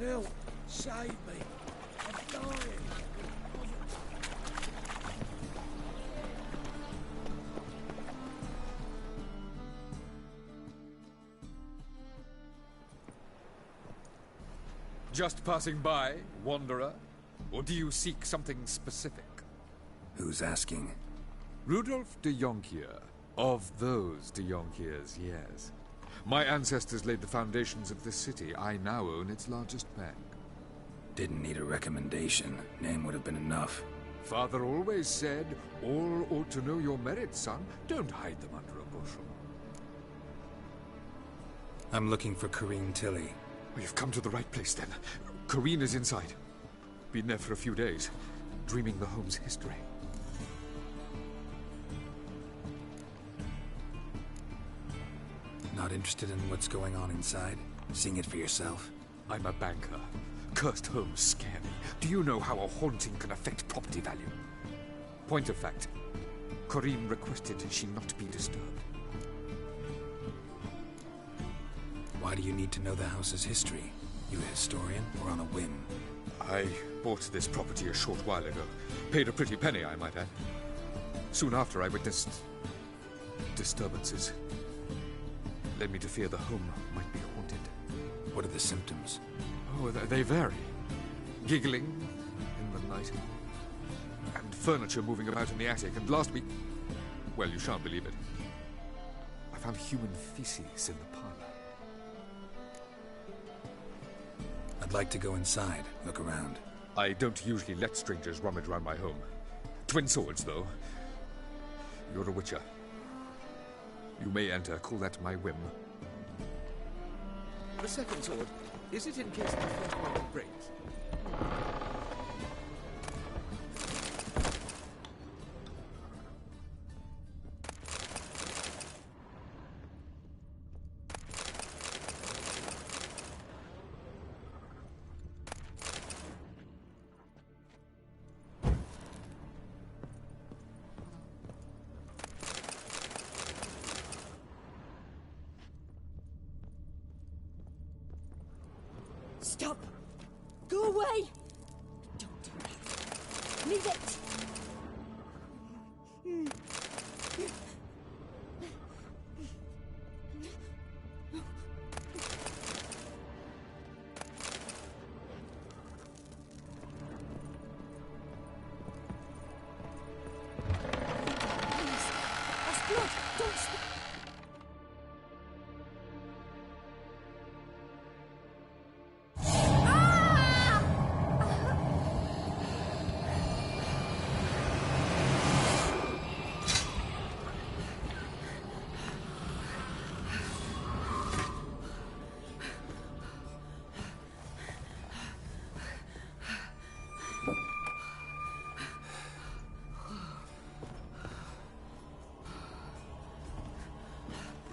Help! Save me! I'm dying! Just passing by, wanderer? Or do you seek something specific? Who's asking? Rudolf de Jonkier. Of those de Jonkiers, yes. My ancestors laid the foundations of this city. I now own its largest bank. Didn't need a recommendation. Name would have been enough. Father always said, all ought to know your merits, son. Don't hide them under a bushel. I'm looking for Corinne Tilly. You've come to the right place, then. Corinne is inside. Been there for a few days, dreaming the home's history. Not interested in what's going on inside? Seeing it for yourself? I'm a banker. Cursed homes scare me. Do you know how a haunting can affect property value? Point of fact, Corinne requested she not be disturbed. Why do you need to know the house's history? You a historian, or on a whim? I bought this property a short while ago. Paid a pretty penny, I might add. Soon after, I witnessed disturbances. Led me to fear the home might be haunted. What are the symptoms? Oh, they vary. Giggling in the night. And furniture moving about in the attic. And last week... well, you shan't believe it. I found human feces in the parlor. I'd like to go inside, look around. I don't usually let strangers rummage around my home. Twin swords, though. You're a witcher. You may enter. Call that my whim. The second sword, is it in case the first one breaks? Stop! Go away! Don't do that. Leave it! Please. That's blood! Don't speak!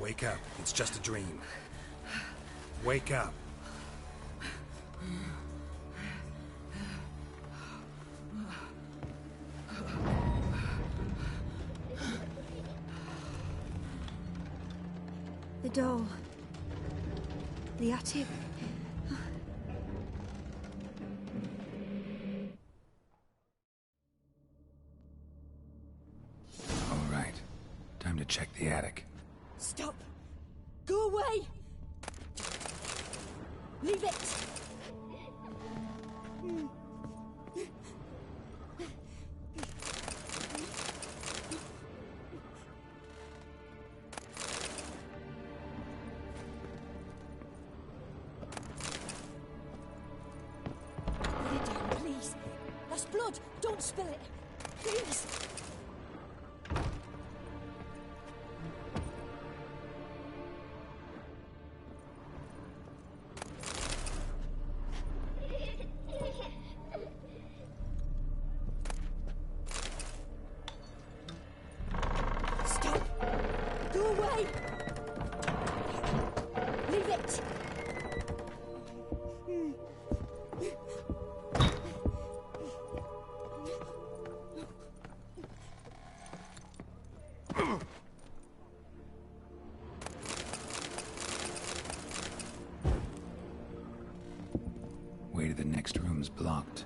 Wake up. It's just a dream. Wake up. The door. The attic. All right. Time to check the attic. Stop! Go away! Leave it! Lay it down, please. That's blood. Don't spill it. Please. Go away! Leave it! way to the next room's blocked.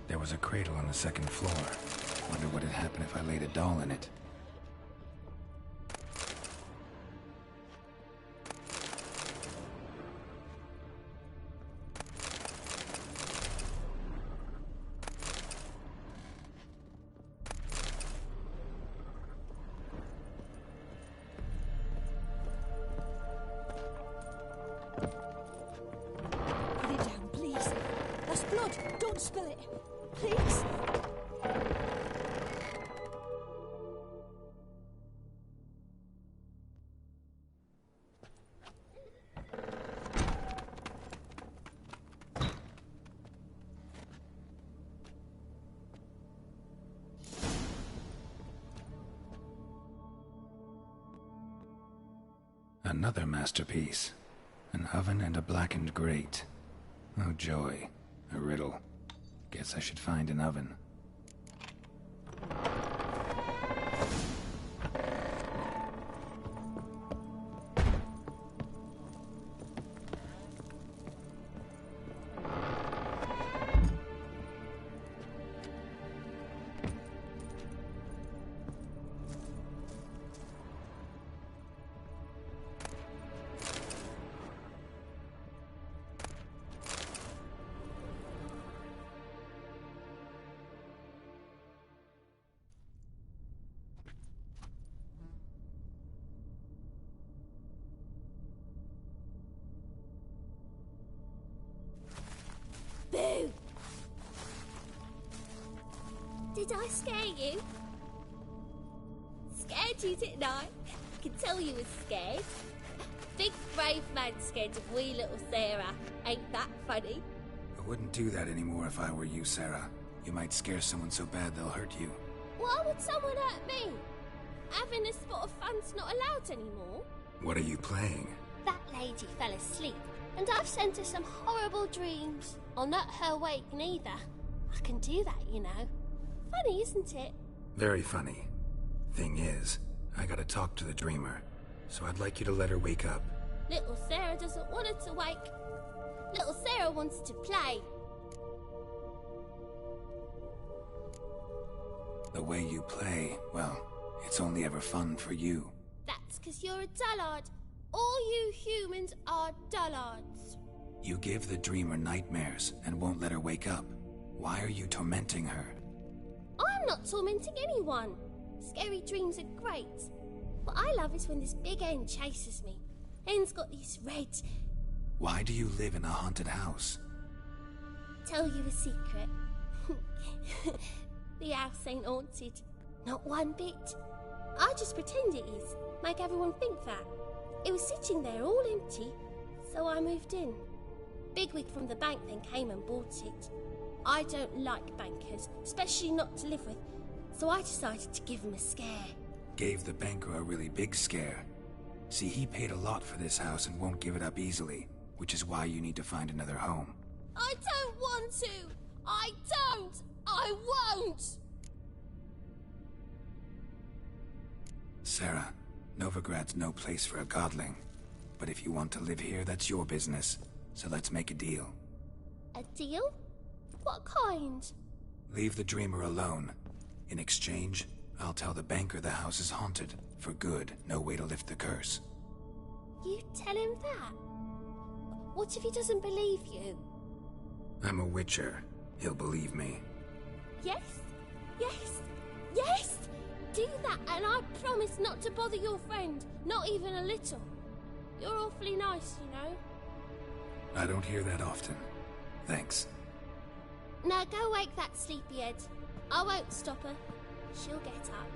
There was a cradle on the second floor. Wonder what had happened if I laid a doll in it. Put it down, please. That's blood. Don't spill it. Please. Another masterpiece. An oven and a blackened grate. Oh joy. A riddle. Guess I should find an oven. Boo! Did I scare you? Scared you, didn't I? I can tell you was scared. Big brave man scared of wee little Sarah. Ain't that funny? I wouldn't do that anymore if I were you, Sarah. You might scare someone so bad they'll hurt you. Why would someone hurt me? Having a spot of fun's not allowed anymore. What are you playing? That lady fell asleep, and I've sent her some horrible dreams. I'll not her awake neither. I can do that, you know. Funny, isn't it? Very funny. Thing is, I gotta talk to the dreamer, so I'd like you to let her wake up. Little Sarah doesn't want her to wake. Little Sarah wants to play. The way you play, well, it's only ever fun for you. That's 'cause you're a dullard. All you humans are dullards. You give the dreamer nightmares and won't let her wake up. Why are you tormenting her? I'm not tormenting anyone. Scary dreams are great. What I love is when this big hen chases me. Hen's got these red... Why do you live in a haunted house? Tell you a secret. The house ain't haunted. Not one bit. I just pretend it is. Make everyone think that. It was sitting there all empty, so I moved in. Bigwig from the bank then came and bought it. I don't like bankers, especially not to live with, so I decided to give him a scare. Gave the banker a really big scare. See, he paid a lot for this house and won't give it up easily, which is why you need to find another home. I don't want to! I don't! I I won't! Sarah, Novigrad's no place for a godling. But if you want to live here, that's your business. So let's make a deal. A deal? What kind? Leave the dreamer alone. In exchange, I'll tell the banker the house is haunted. For good, no way to lift the curse. You tell him that? What if he doesn't believe you? I'm a witcher. He'll believe me. Yes? Yes? Yes! Do that and I promise not to bother your friend. Not even a little. You're awfully nice, you know. I don't hear that often. Thanks. Now go wake that sleepyhead. I won't stop her. She'll get up.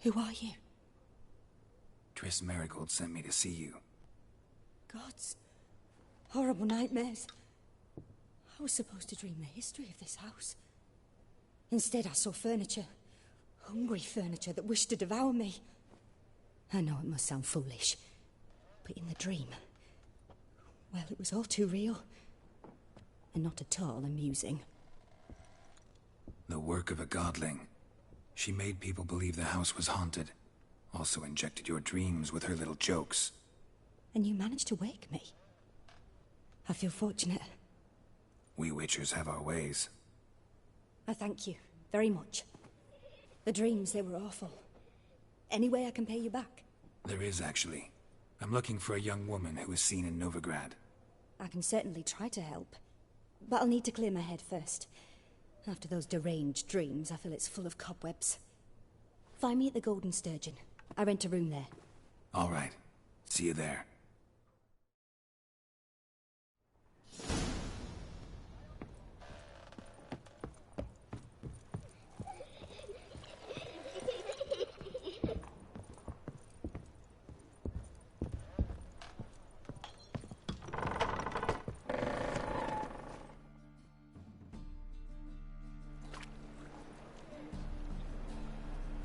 Who are you? Triss Marigold sent me to see you. Gods. Horrible nightmares. I was supposed to dream the history of this house. Instead, I saw furniture. Hungry furniture that wished to devour me. I know it must sound foolish, but in the dream, well, it was all too real. And not at all amusing. The work of a godling. She made people believe the house was haunted. Also injected your dreams with her little jokes. And you managed to wake me. I feel fortunate. We witchers have our ways. I thank you very much. The dreams, they were awful. Any way I can pay you back? There is, actually. I'm looking for a young woman who was seen in Novigrad. I can certainly try to help. But I'll need to clear my head first. After those deranged dreams, I feel it's full of cobwebs. Find me at the Golden Sturgeon. I rent a room there. All right. See you there.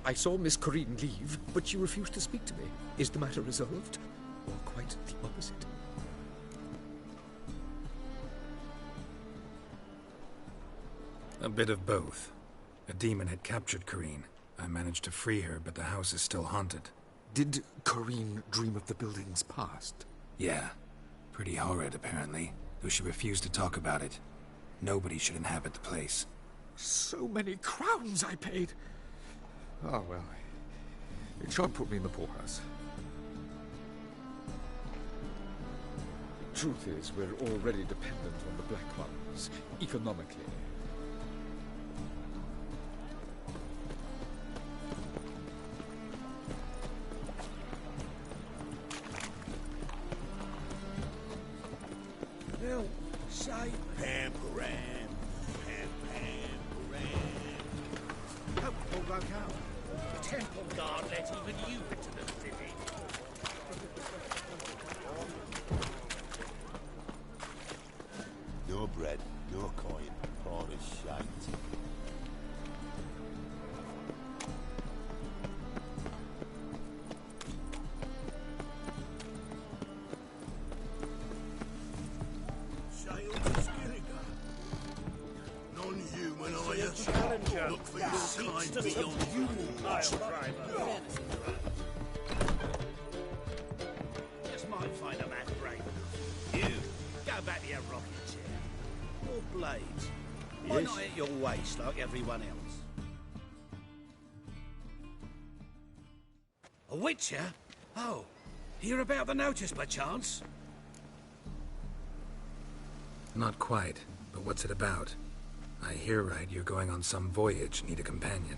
I saw Miss Corinne leave, but she refused to speak to me. Is the matter resolved? Or quite the opposite? A bit of both. A demon had captured Corinne. I managed to free her, but the house is still haunted. Did Corinne dream of the building's past? Yeah. Pretty horrid, apparently, though she refused to talk about it. Nobody should inhabit the place. So many crowns I paid! Oh, well, it shan't put me in the poorhouse. Truth is, we're already dependent on the Black Ones, economically. They'll say Pam-param, Pam-pam-param. Hope it all broke out. Temple guard let even you into the city. No bread, no coin, all the shite. Sail to Skilliga. Non-human, are you? Look for your kind beyond human pile driver. Just might find a man brave enough. You, go back to your rocking chair. Or blades. Why not at your waist like everyone else? A witcher? Oh, hear about the notice by chance? Not quite, but what's it about? I hear right, you're going on some voyage, need a companion.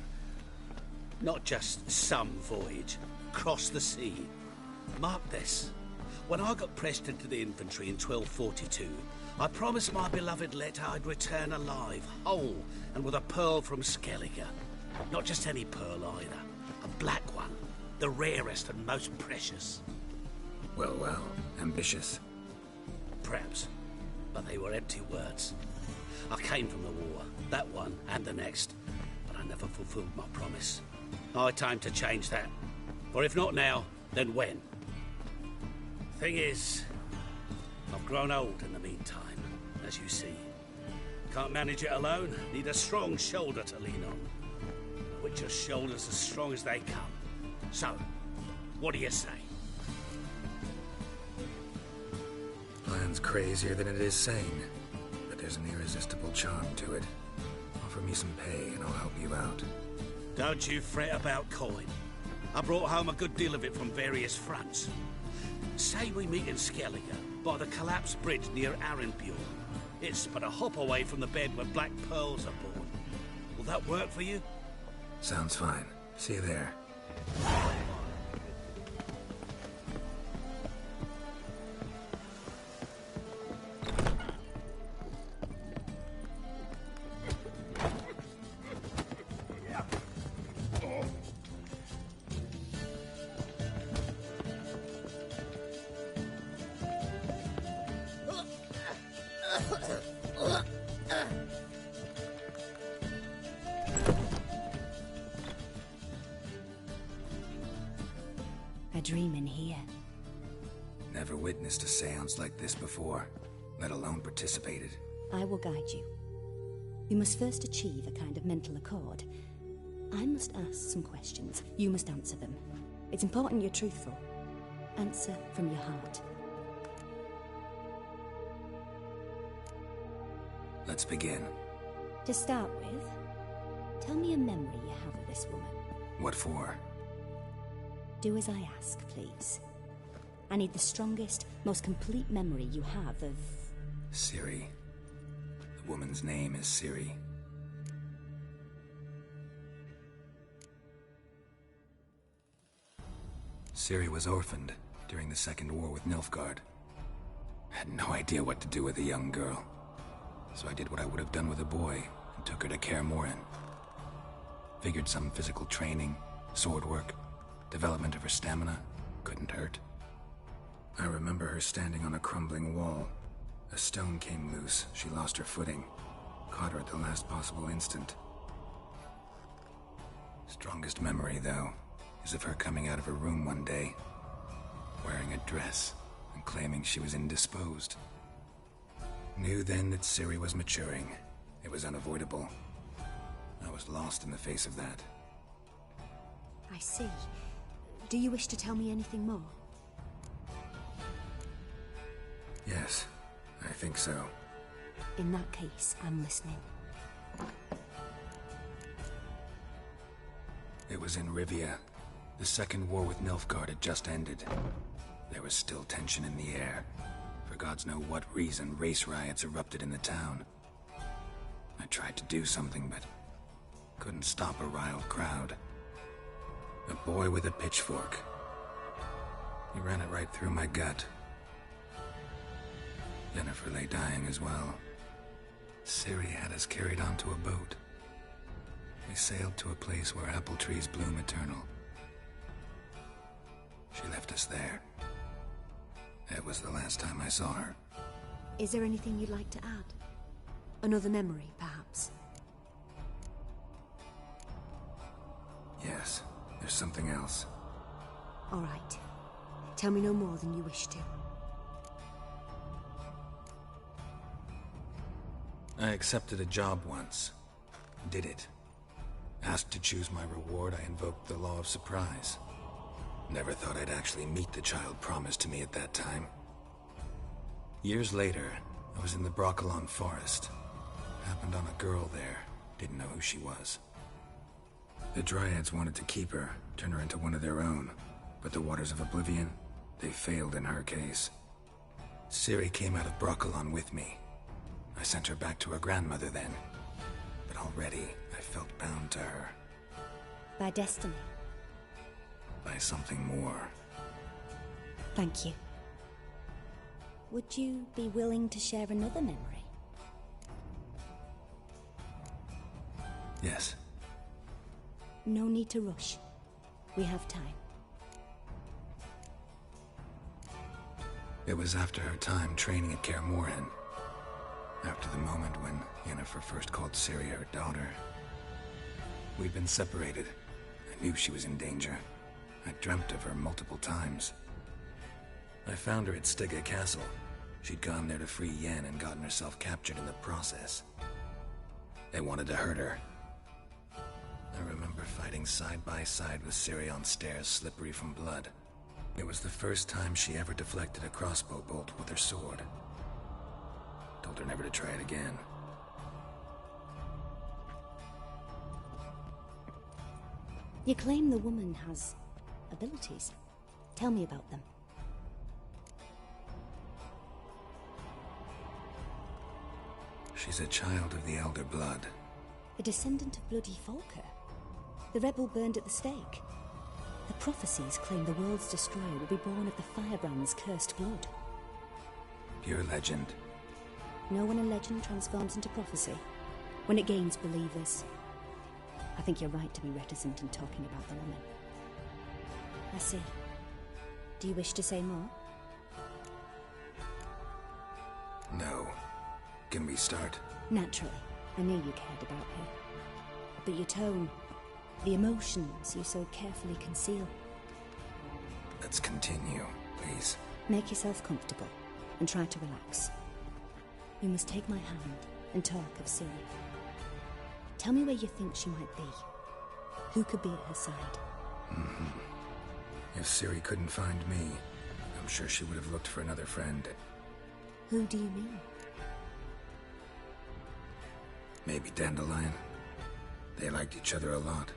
Not just some voyage. Cross the sea. Mark this. When I got pressed into the infantry in 1242, I promised my beloved Letta I'd return alive, whole, and with a pearl from Skellige. Not just any pearl either. A black one. The rarest and most precious. Well, well. Ambitious. Perhaps. But they were empty words. I came from the war. That one and the next. But I never fulfilled my promise. High time to change that. For if not now, then when? Thing is, I've grown old in the meantime, as you see. Can't manage it alone, need a strong shoulder to lean on. A witcher's shoulder's as strong as they come. So, what do you say? Plan's crazier than it is sane, but there's an irresistible charm to it. Offer me some pay and I'll help you out. Don't you fret about coin. I brought home a good deal of it from various fronts. Say we meet in Skellige, by the collapsed bridge near Arenbjorn. It's but a hop away from the bed where black pearls are born. Will that work for you? Sounds fine. See you there. A dream in here. Never witnessed a seance like this before, let alone participated. I will guide you. You must first achieve a kind of mental accord. I must ask some questions. You must answer them. It's important you're truthful. Answer from your heart. Let's begin. To start with, tell me a memory you have of this woman. What for? Do as I ask, please. I need the strongest, most complete memory you have of... Ciri. The woman's name is Ciri. Ciri was orphaned during the Second War with Nilfgaard. Had no idea what to do with a young girl. So I did what I would have done with a boy and took her to Kaer Morhen. Figured some physical training, sword work, development of her stamina couldn't hurt. I remember her standing on a crumbling wall. A stone came loose, she lost her footing. Caught her at the last possible instant. Strongest memory, though, is of her coming out of her room one day, wearing a dress and claiming she was indisposed. Knew then that Ciri was maturing. It was unavoidable. I was lost in the face of that. I see. Do you wish to tell me anything more? Yes, I think so. In that case, I'm listening. It was in Rivia. The Second War with Nilfgaard had just ended. There was still tension in the air. For gods know what reason, race riots erupted in the town. I tried to do something, but couldn't stop a riled crowd. A boy with a pitchfork. He ran it right through my gut. Yennefer lay dying as well. Ciri had us carried onto a boat. We sailed to a place where apple trees bloom eternal. She left us there. That was the last time I saw her. Is there anything you'd like to add? Another memory, perhaps? Yes, there's something else. All right. Tell me no more than you wish to. I accepted a job once. Did it. Asked to choose my reward, I invoked the law of surprise. Never thought I'd actually meet the child promised to me at that time. Years later, I was in the Broccolon forest. Happened on a girl there. Didn't know who she was. The Dryads wanted to keep her, turn her into one of their own. But the Waters of Oblivion, they failed in her case. Ciri came out of Broccolon with me. I sent her back to her grandmother then. But already, I felt bound to her. By destiny? By something more. Thank you. Would you be willing to share another memory? Yes. No need to rush. We have time. It was after her time training at Kaer Morhen. After the moment when Yennefer first called Ciri her daughter. We'd been separated. I knew she was in danger. I dreamt of her multiple times. I found her at Stygga Castle. She'd gone there to free Yen and gotten herself captured in the process. They wanted to hurt her. I remember fighting side by side with Ciri on stairs slippery from blood. It was the first time she ever deflected a crossbow bolt with her sword. Told her never to try it again. You claim the woman has abilities. Tell me about them. She's a child of the Elder Blood. A descendant of bloody Volker. The rebel burned at the stake. The prophecies claim the world's destroyer will be born of the Firebrand's cursed blood. Pure legend. Know when a legend transforms into prophecy? When it gains believers. I think you're right to be reticent in talking about the woman. I see. Do you wish to say more? No. Can we start? Naturally. I knew you cared about her. But your tone, the emotions you so carefully conceal. Let's continue, please. Make yourself comfortable and try to relax. You must take my hand and talk of Ciri. Tell me where you think she might be. Who could be at her side? If Ciri couldn't find me, I'm sure she would have looked for another friend. Who do you mean? Maybe Dandelion. They liked each other a lot.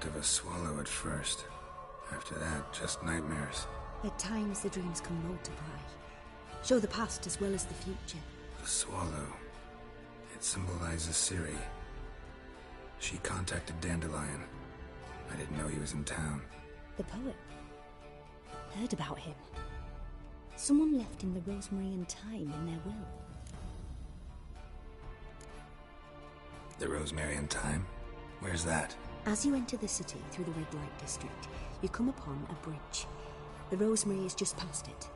Of a swallow at first. After that, just nightmares. At times the dreams can multiply. Show the past as well as the future. The swallow. It symbolizes Ciri. She contacted Dandelion. I didn't know he was in town. The poet. Heard about him. Someone left him the rosemary and thyme in their will. The rosemary and thyme? Where's that? As you enter the city through the red light district, you come upon a bridge. The rosemary is just past it.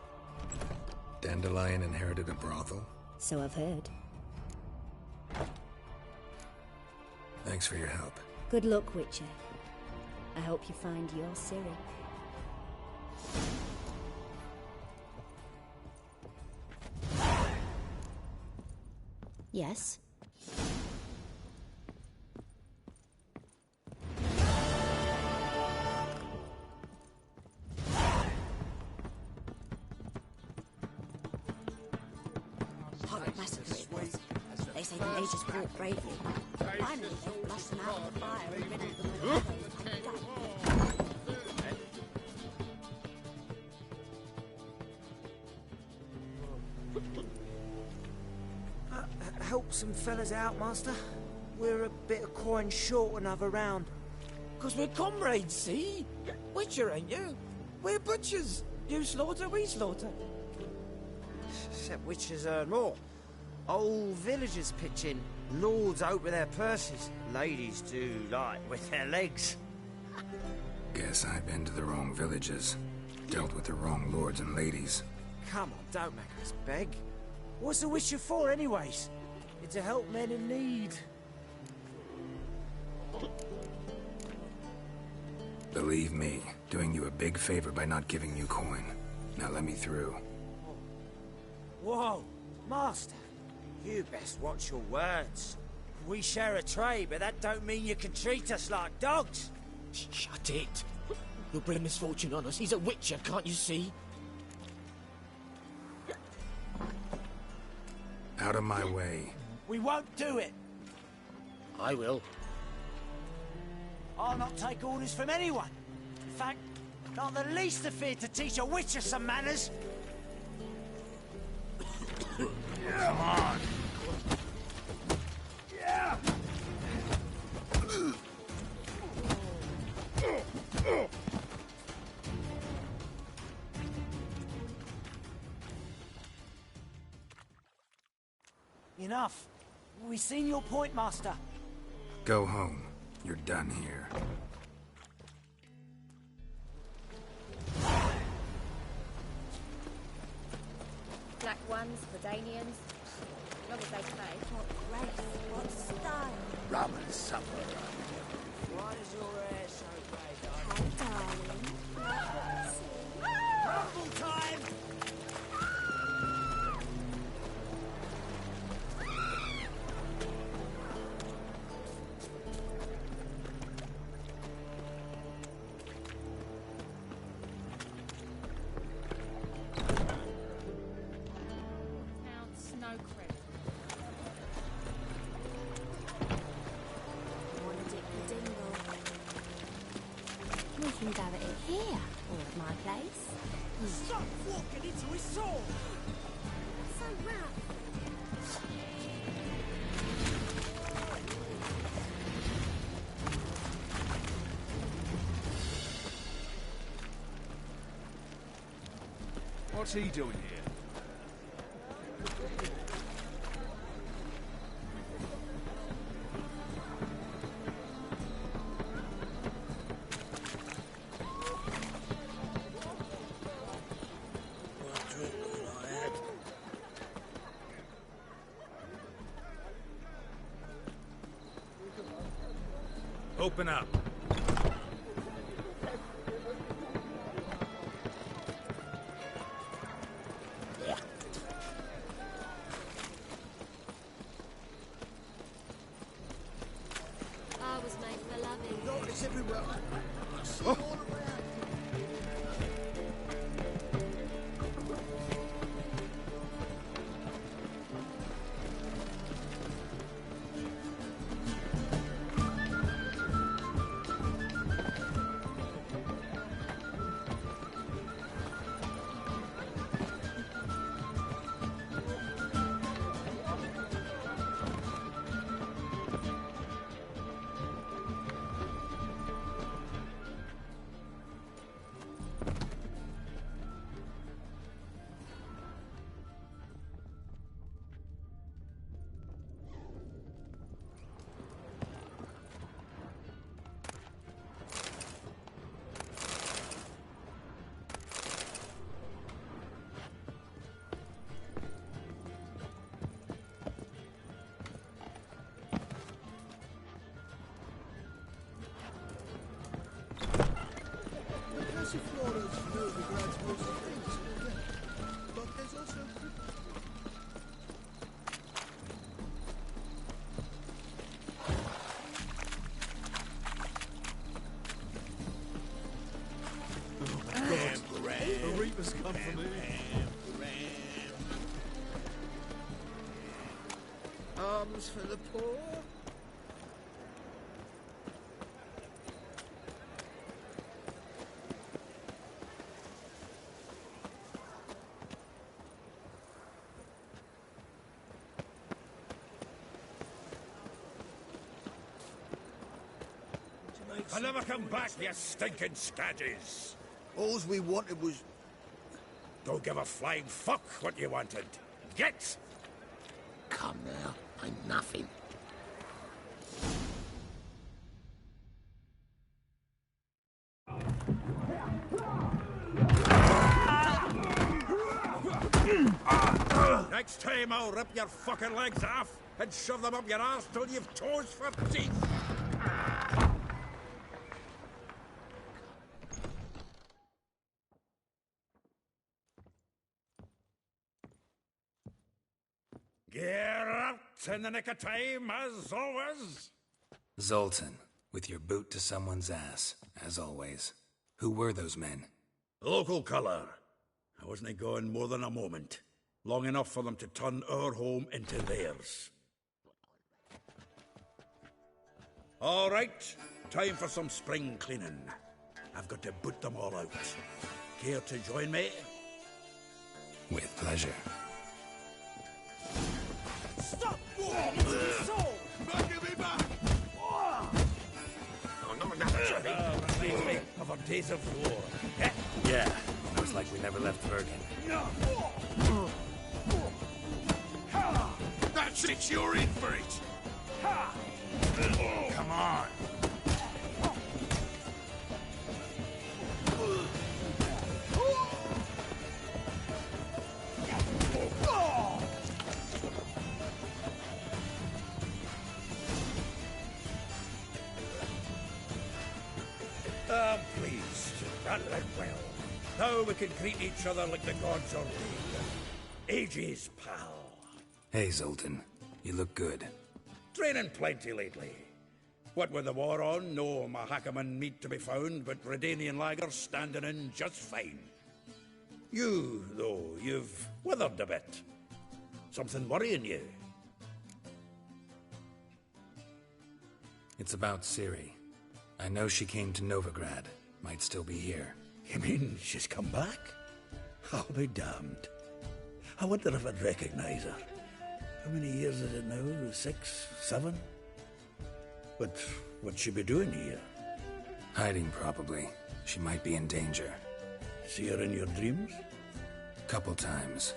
Dandelion inherited a brothel? So I've heard. Thanks for your help. Good luck, Witcher. I hope you find your Ciri. Yes? Massacre it was. They say the mages fought bravely. Finally, they flushed them out of the fire and riddled them with arrows and died. Help some fellas out, Master. We're a bit of coin short another round. 'Cause we're comrades, see? Witcher, ain't you? We're butchers. You slaughter, we slaughter. Except witchers earn more. Old villagers pitch in. Lords out with their purses. Ladies do like with their legs. Guess I've been to the wrong villages. Dealt with the wrong lords and ladies. Come on, don't make us beg. What's a witcher for, anyways? It's to help men in need. Believe me, doing you a big favor by not giving you coin. Now let me through. Whoa, Master. You best watch your words. We share a trade, but that don't mean you can treat us like dogs. Shut it. You'll bring misfortune on us. He's a witcher, can't you see? Out of my way. We won't do it. I will. I'll not take orders from anyone. In fact, not the least afeard to teach a witcher some manners. Come on. Yeah. Enough. We've seen your point, Master. Go home. You're done here. Black ones, Verdanians, as long as they pay. What grace, what style. Rum and supper. Why does your hair so grey, Hey, darling. Rumble time! Counts, no credit. Wanna dip the dingle? We can go at it here, or at my place. Stop walking into his sword! So rough. What's he doing here? Open up. I was made for loving. It's everywhere. I see it all around. The Reapers come for me. Arms for the poor. I never come back, you stinking scadges. All we wanted was... Don't give a flying fuck what you wanted. Get! Come now, ain't nothing. Next time I'll rip your fucking legs off and shove them up your ass till you've toes for teeth. Get out in the nick of time, as always. Zoltan, with your boot to someone's ass, as always. Who were those men? Local colour. I wasn't gone more than a moment. Long enough for them to turn our home into theirs. All right, time for some spring cleaning. I've got to boot them all out. Care to join me? With pleasure. Stop! Soul! Give me back! Oh, no, reminds me of our days of war. Yeah, looks like we never left Bergen. That's it, you're in for it! Come on! I'm pleased. That went well. Now we can greet each other like the gods ordained. Ages, pal. Hey, Zoltan. You look good. Training plenty lately. What with the war on, no Mahakaman meat to be found, but Redanian lagers standing in just fine. You, though, you've withered a bit. Something worrying you? It's about Ciri. I know she came to Novigrad. Might still be here. You mean she's come back? I'll be damned. I wonder if I'd recognize her. How many years is it now? 6, 7? But what'd she be doing here? Hiding, probably. She might be in danger. See her in your dreams? Couple times.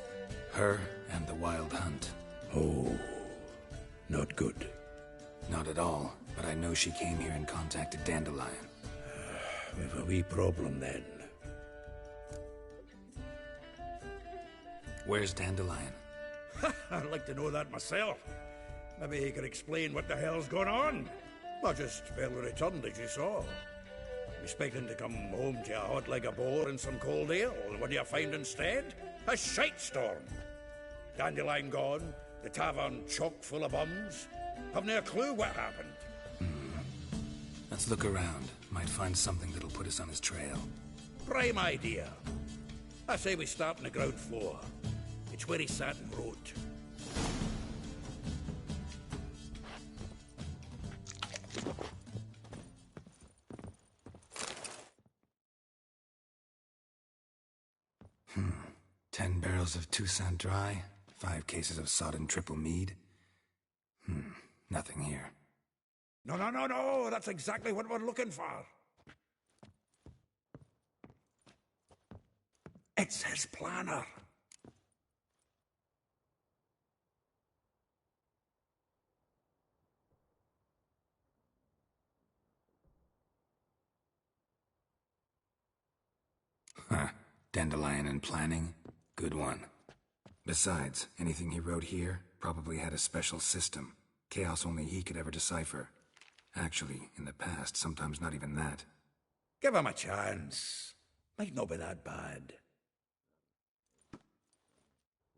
Her and the wild hunt. Oh, not good. Not at all, but I know she came here and contacted Dandelion. We've a wee problem then. Where's Dandelion? I'd like to know that myself. Maybe he could explain what the hell's going on. I just barely returned, as you saw. Expecting to come home to a hot leg of boar and some cold ale, and what do you find instead? A shite storm. Dandelion gone, the tavern chock full of bums. Have no clue what happened. Let's look around. Might find something that'll put us on his trail. Prime idea. I say we start on the ground floor. It's where he sat and wrote. Hmm. 10 barrels of Toussaint Dry, 5 cases of sodden triple mead. Nothing here. No, that's exactly what we're looking for. It's his planner. Huh. Dandelion and planning? Good one. Besides, anything he wrote here probably had a special system. Chaos only he could ever decipher. Actually, in the past, sometimes not even that. Give him a chance. Might not be that bad.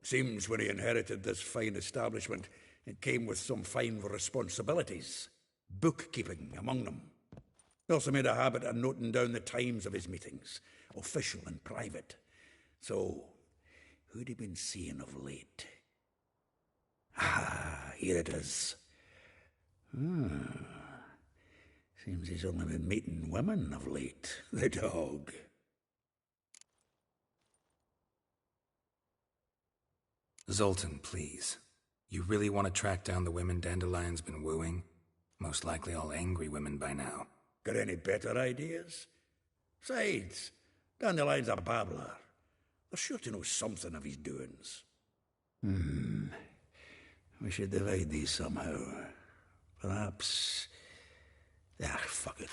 Seems when he inherited this fine establishment, it came with some fine responsibilities. Bookkeeping among them. He also made a habit of noting down the times of his meetings, official and private. So, who'd he been seeing of late? Ah, here it is. Seems he's only been meeting women of late, the dog. Zoltan, please. You really want to track down the women Dandelion's been wooing? Most likely all angry women by now. Got any better ideas? Besides, Dandelion's a babbler. They're sure to know something of his doings. We should divide these somehow. Perhaps... Ah, fuck it.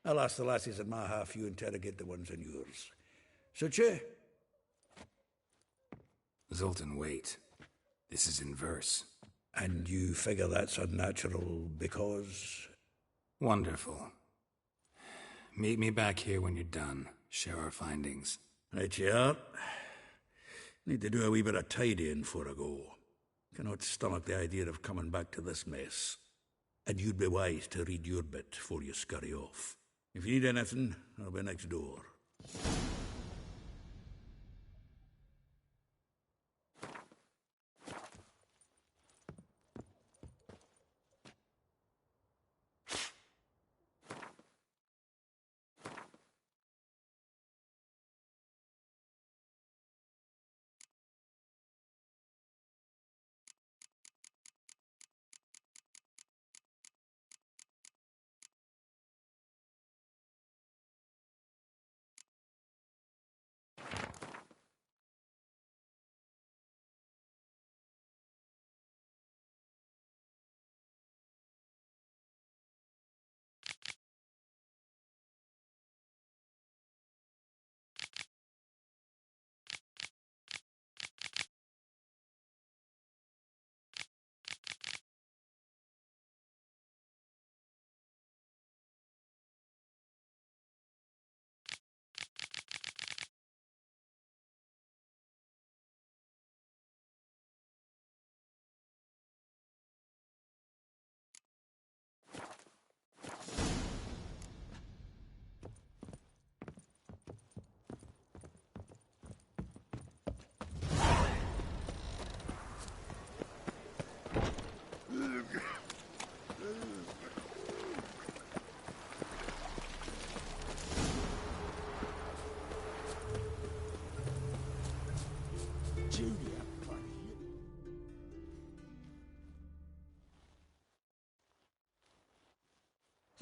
I'll ask the lassies in my half, you interrogate the ones in yours. Suit you? Zoltan, wait. This is in verse. And you figure that's unnatural because... Wonderful. Meet me back here when you're done. Share our findings. Right you are. Need to do a wee bit of tidying before I go. Cannot stomach the idea of coming back to this mess. And you'd be wise to read your bit before you scurry off. If you need anything, I'll be next door.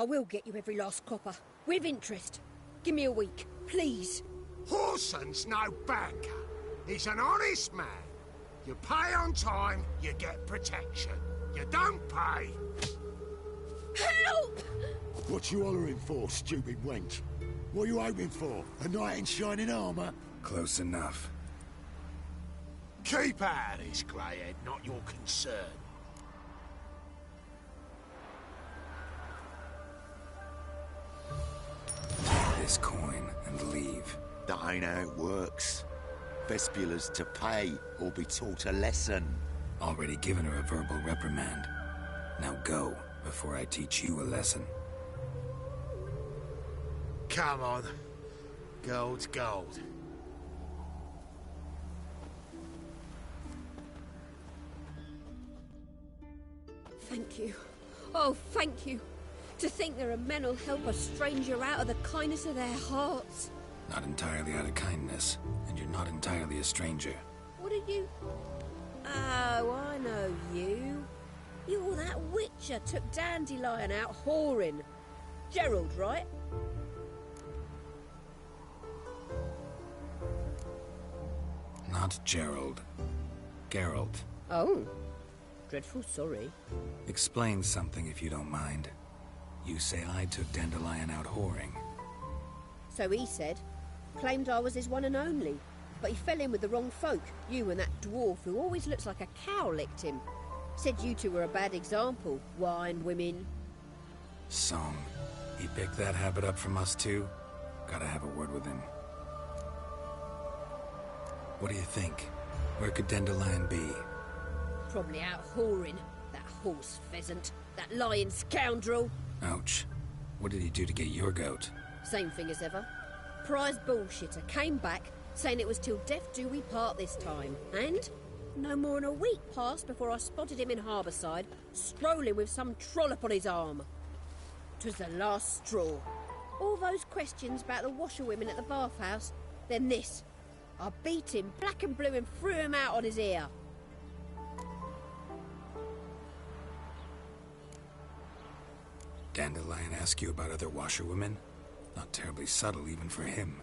I will get you every last copper, with interest. Give me a week, please. Horson's no banker. He's an honest man. You pay on time, you get protection. You don't pay... Help! What you hollering for, stupid wench? What are you hoping for? A knight in shining armour? Close enough. Keep out of this, greyhead, not your concern. This coin and leave. That ain't how it works. Vespula's to pay or be taught a lesson. Already given her a verbal reprimand. Now go, before I teach you a lesson. Come on. Gold's gold. Thank you. Oh, thank you. To think there are men who'll help a stranger out of the kindness of their hearts. Not entirely out of kindness, and you're not entirely a stranger. What are you... Oh, I know you. You're that witcher took Dandelion out whoring. Gerald, right? Not Gerald. Geralt. Oh. Dreadful sorry. Explain something if you don't mind. You say I took Dandelion out whoring. So he said. Claimed I was his one and only. But he fell in with the wrong folk. You and that dwarf who always looks like a cow licked him. Said you two were a bad example. Wine, women. Song. He picked that habit up from us too? Gotta have a word with him. What do you think? Where could Dandelion be? Probably out whoring. That horse pheasant. That lying scoundrel. Ouch. What did he do to get your goat? Same thing as ever. Prize bullshitter came back, saying it was till death do we part this time. And no more than a week passed before I spotted him in Harbourside, strolling with some trollop on his arm. 'Twas the last straw. All those questions about the washerwomen at the bathhouse, then this. I beat him black and blue and threw him out on his ear. Dandelion ask you about other washerwomen? Not terribly subtle even for him.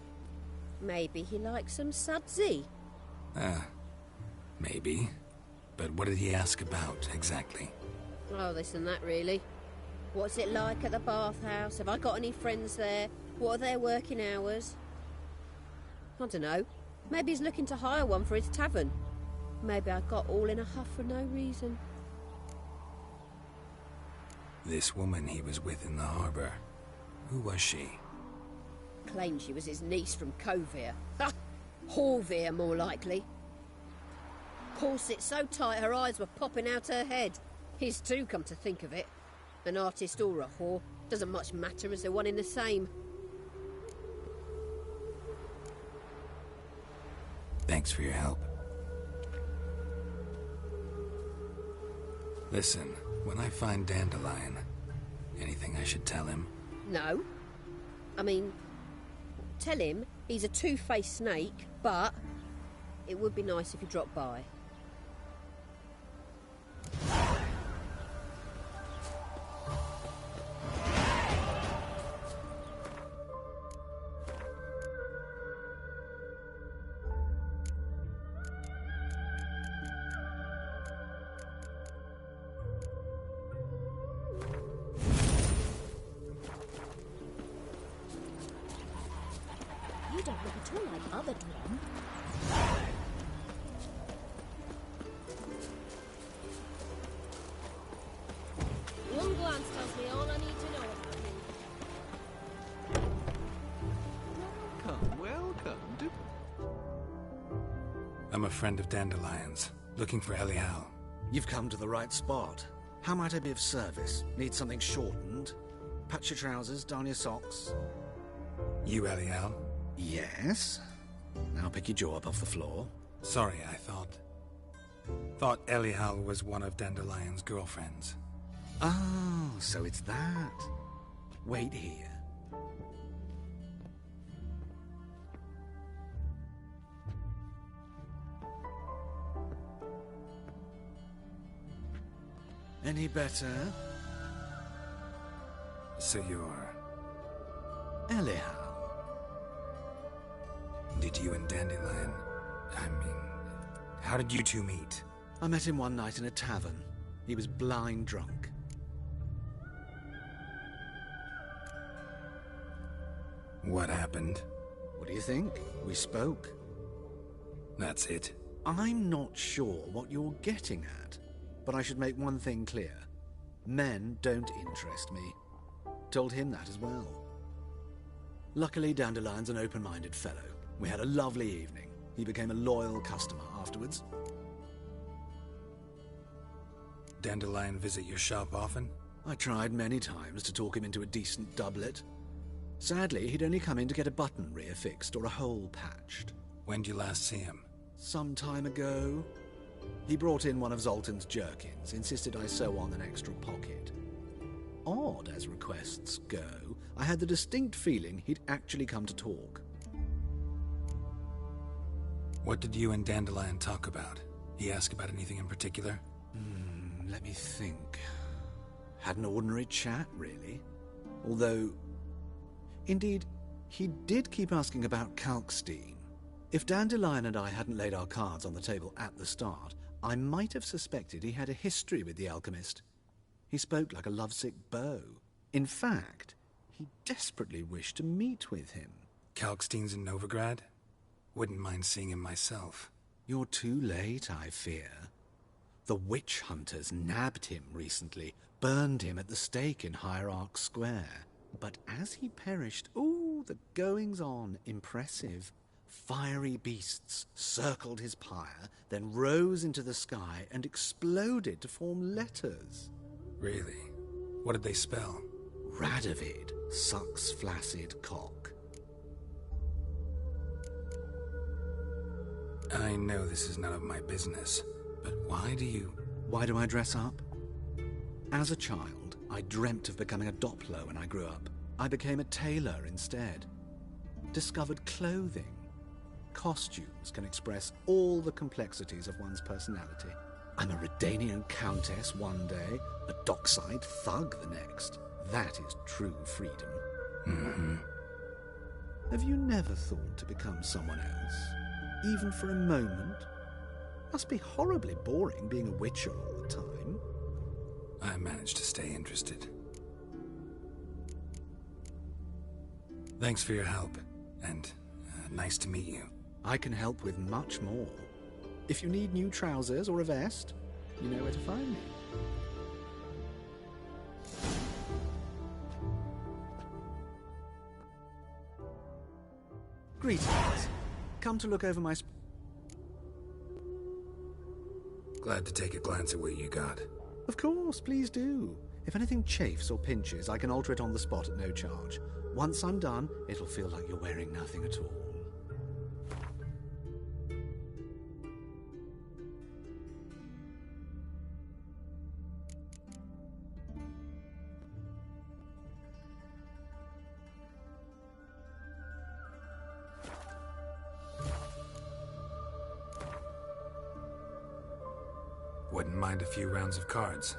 Maybe he likes some sudsy. Maybe. But what did he ask about, exactly? Oh, this and that, really. What's it like at the bathhouse? Have I got any friends there? What are their working hours? I don't know. Maybe he's looking to hire one for his tavern. Maybe I got all in a huff for no reason. This woman he was with in the harbor, who was she? Claimed she was his niece from Covere. Ha! Horvere, more likely. Corset so tight her eyes were popping out her head. His too, come to think of it. An artist or a whore, doesn't much matter as they're one in the same. Thanks for your help. Listen, when I find Dandelion, anything I should tell him? No. I mean, tell him he's a two-faced snake, but it would be nice if he dropped by. You don't look at all like other Dwarf. One glance tells me all I need to know about him. Welcome. I'm a friend of Dandelion's, looking for Elial. You've come to the right spot. How might I be of service? Need something shortened? Patch your trousers, darn your socks. You Elial? Yes. Now pick your jaw up off the floor. Sorry, I thought Elial was one of Dandelion's girlfriends. Oh, so it's that. Wait here. Any better? So you're... Elial. Did you and Dandelion... how did you two meet? I met him one night in a tavern. He was blind drunk. What happened? What do you think? We spoke. That's it. I'm not sure what you're getting at, but I should make one thing clear. Men don't interest me. Told him that as well. Luckily, Dandelion's an open-minded fellow. We had a lovely evening. He became a loyal customer afterwards. Dandelion visit your shop often? I tried many times to talk him into a decent doublet. Sadly, he'd only come in to get a button rear fixed or a hole patched. When did you last see him? Some time ago. He brought in one of Zoltan's jerkins, insisted I sew on an extra pocket. Odd as requests go, I had the distinct feeling he'd actually come to talk. What did you and Dandelion talk about? He asked about anything in particular? Let me think. Had an ordinary chat, really. Although, indeed, he did keep asking about Kalkstein. If Dandelion and I hadn't laid our cards on the table at the start, I might have suspected he had a history with the alchemist. He spoke like a lovesick beau. In fact, he desperately wished to meet with him. Kalkstein's in Novigrad? Wouldn't mind seeing him myself. You're too late, I fear. The witch hunters nabbed him recently, burned him at the stake in Hierarch Square. But as he perished, the goings-on, impressive. Fiery beasts circled his pyre, then rose into the sky and exploded to form letters. Really? What did they spell? Radovid sucks flaccid cock. I know this is none of my business, but why do I dress up? As a child, I dreamt of becoming a Doppler when I grew up. I became a tailor instead. Discovered clothing. Costumes can express all the complexities of one's personality. I'm a Redanian countess one day, a dockside thug the next. That is true freedom. Mm-hmm. Have you never thought to become someone else? Even for a moment? Must be horribly boring being a witcher all the time. I managed to stay interested. Thanks for your help, and nice to meet you. I can help with much more. If you need new trousers or a vest, you know where to find me. Greetings. Come to look over my... Glad to take a glance at what you got. Of course, please do. If anything chafes or pinches, I can alter it on the spot at no charge. Once I'm done, it'll feel like you're wearing nothing at all. Wouldn't mind a few rounds of cards.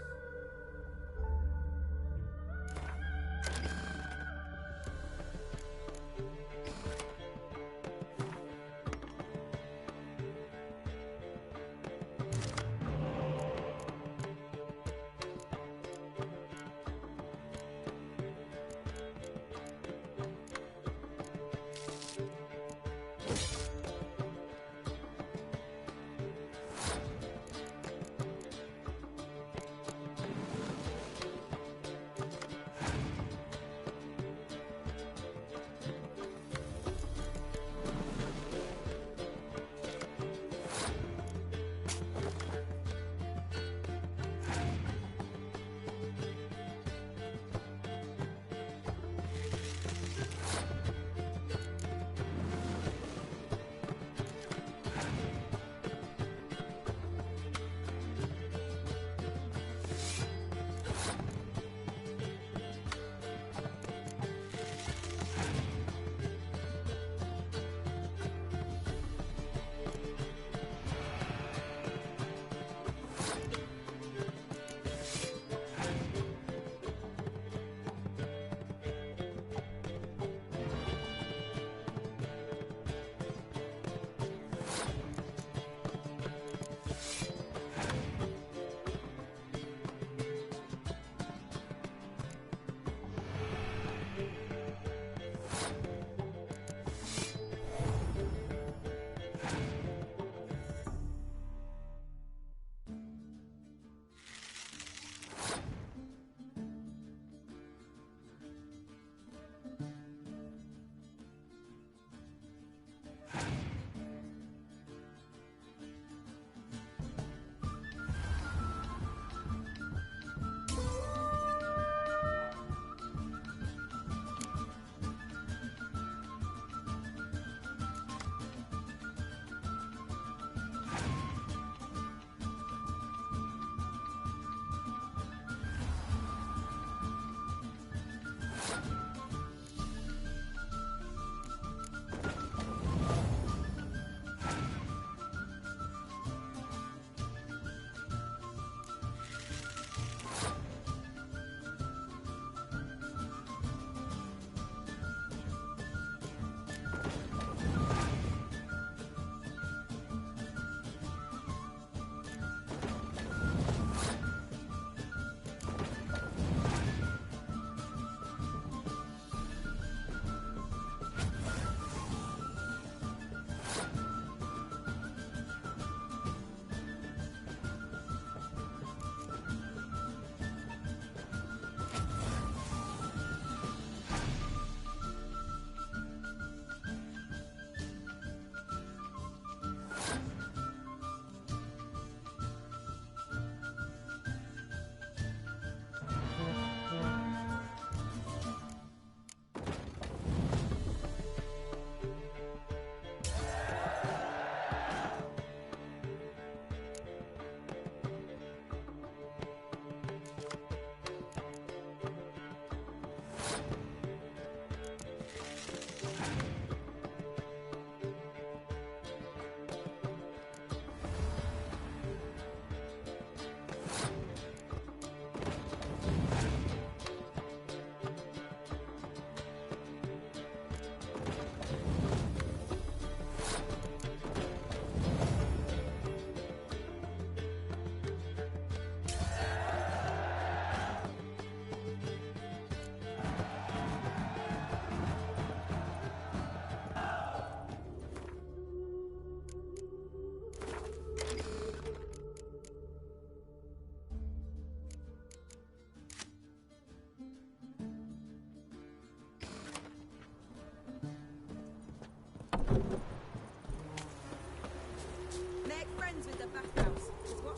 Make friends with the bathhouse. 'Cause what?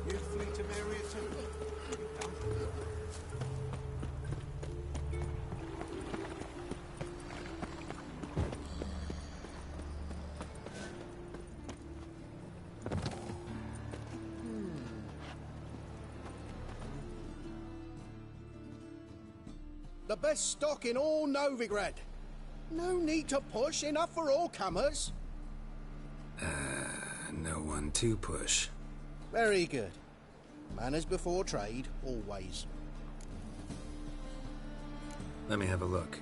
You flee to marry a too? The best stock in all Novigrad. No need to push, enough for all comers. No one to push. Very good. Manners before trade, always. Let me have a look.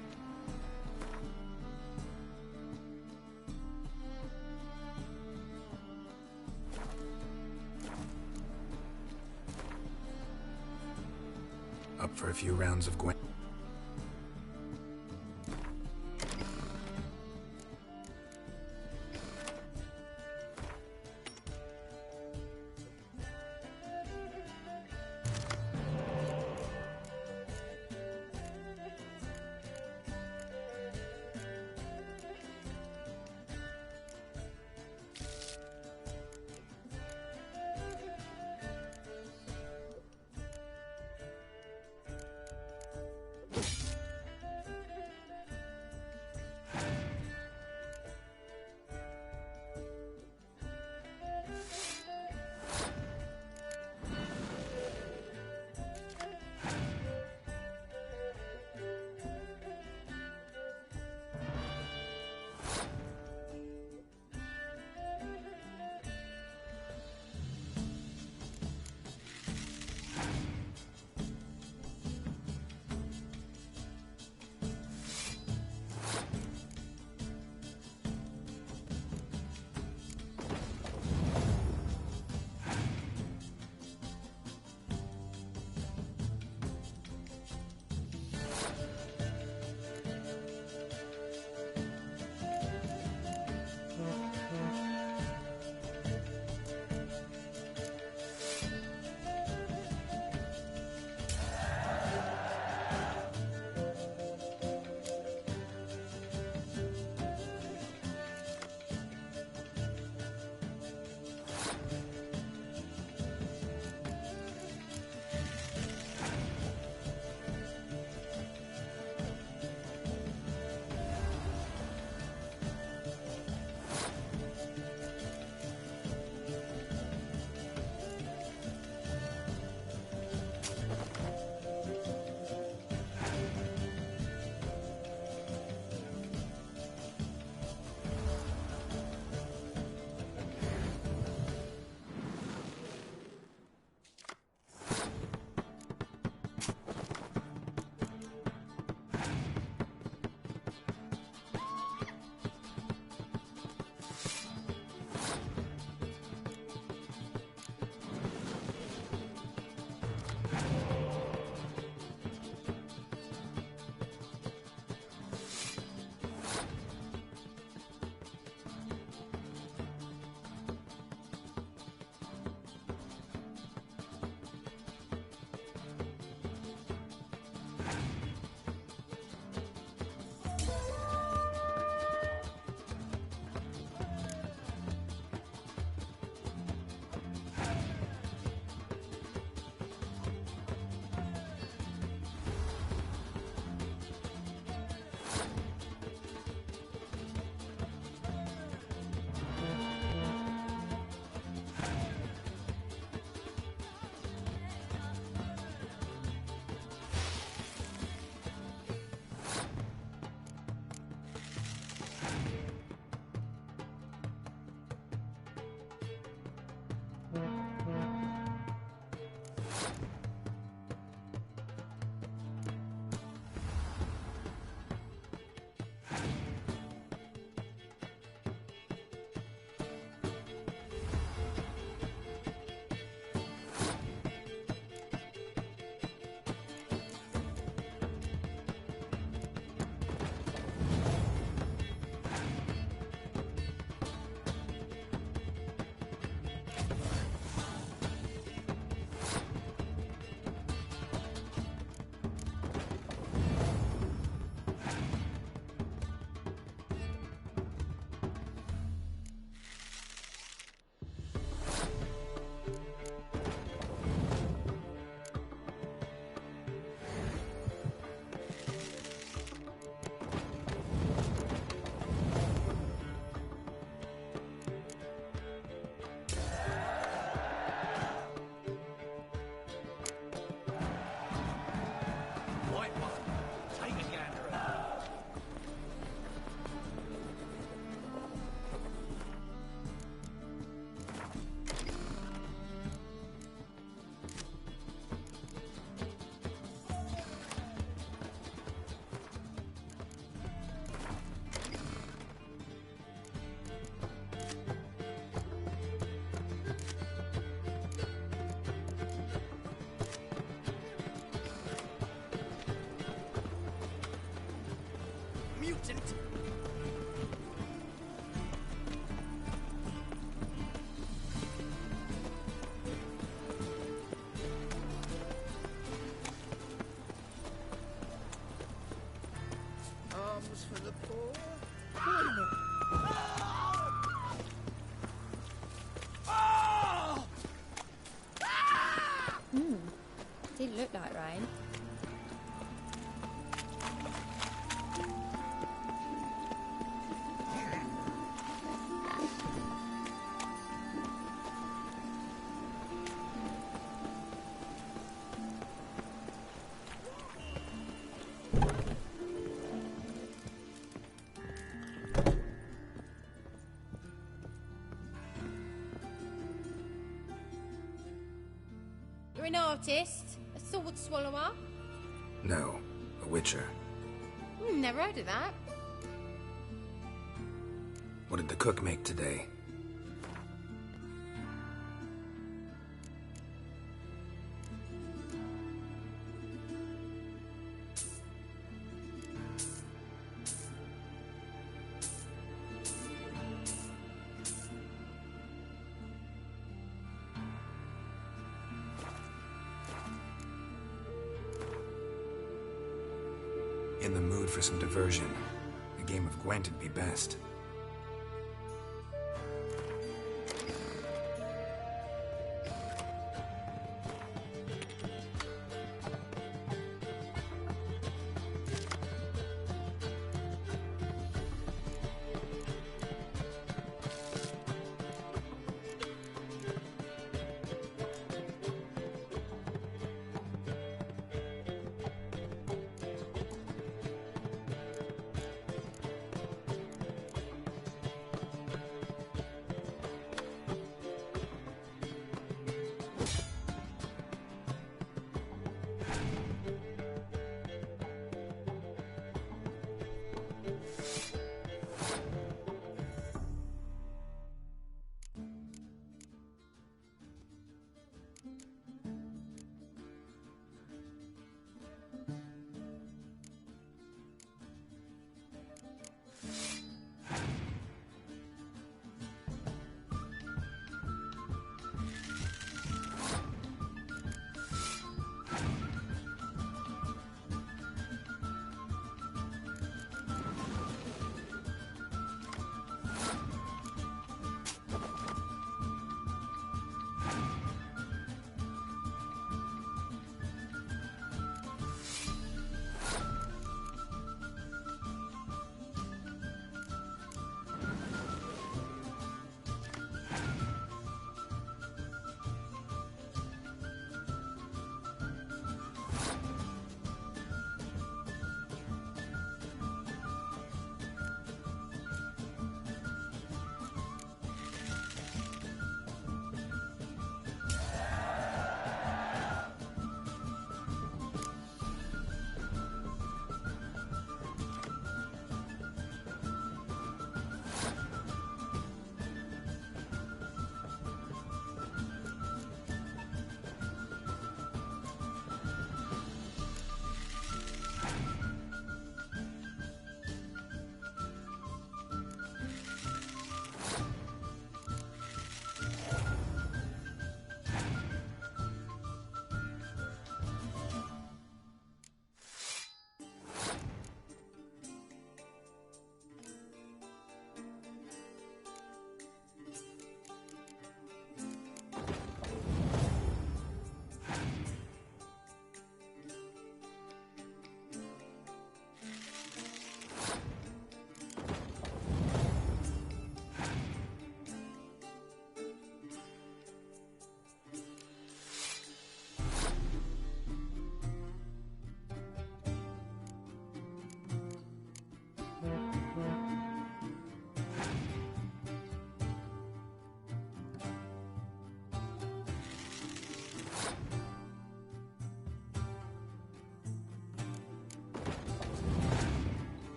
Up for a few rounds of Gwen. it. Arms for the poor. Didn't look like rain. You're an artist? A sword swallower? No, a witcher. Never heard of that. What did the cook make today? In the mood for some diversion. A game of Gwent'd be best.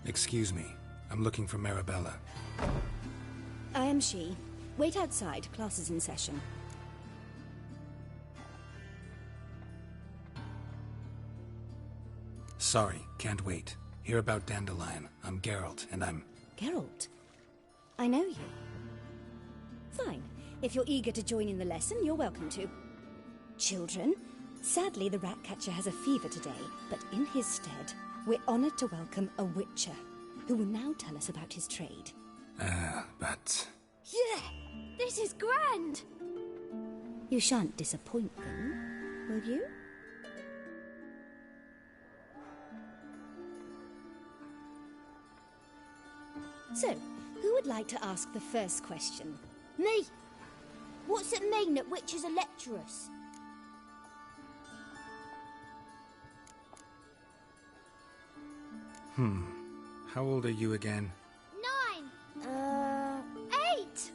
Excuse me. I'm looking for Marabella. I am she. Wait outside. Class is in session. Sorry, can't wait. Hear about Dandelion. I'm Geralt, and I'm... Geralt? I know you. Fine. If you're eager to join in the lesson, you're welcome to. Children, sadly the Ratcatcher has a fever today, but in his stead, we're honoured to welcome a Witcher, who will now tell us about his trade. But... Yeah! This is grand! You shan't disappoint them, will you? So, who would like to ask the first question? Me! What's it mean that witches are lecturers? How old are you again? 9! 8!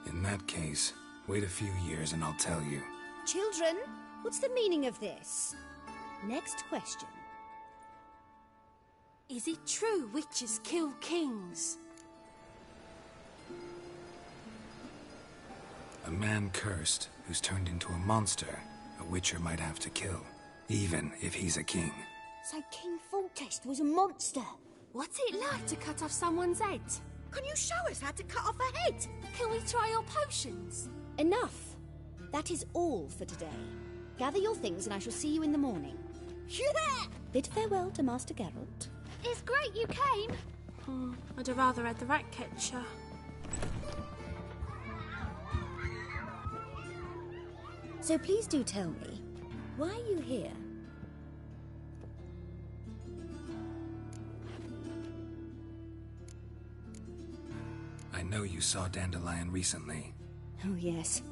In that case, wait a few years and I'll tell you. Children, what's the meaning of this? Next question. Is it true witches kill kings? A man cursed who's turned into a monster, a Witcher might have to kill, even if he's a king. So King Foltest was a monster. What's it like to cut off someone's head? Can you show us how to cut off a head? Can we try your potions? Enough. That is all for today. Gather your things and I shall see you in the morning. Yeah! Bid farewell to Master Geralt. It's great you came. I'd have rather had the Ratcatcher. So please do tell me, why are you here? I know you saw Dandelion recently. Oh yes,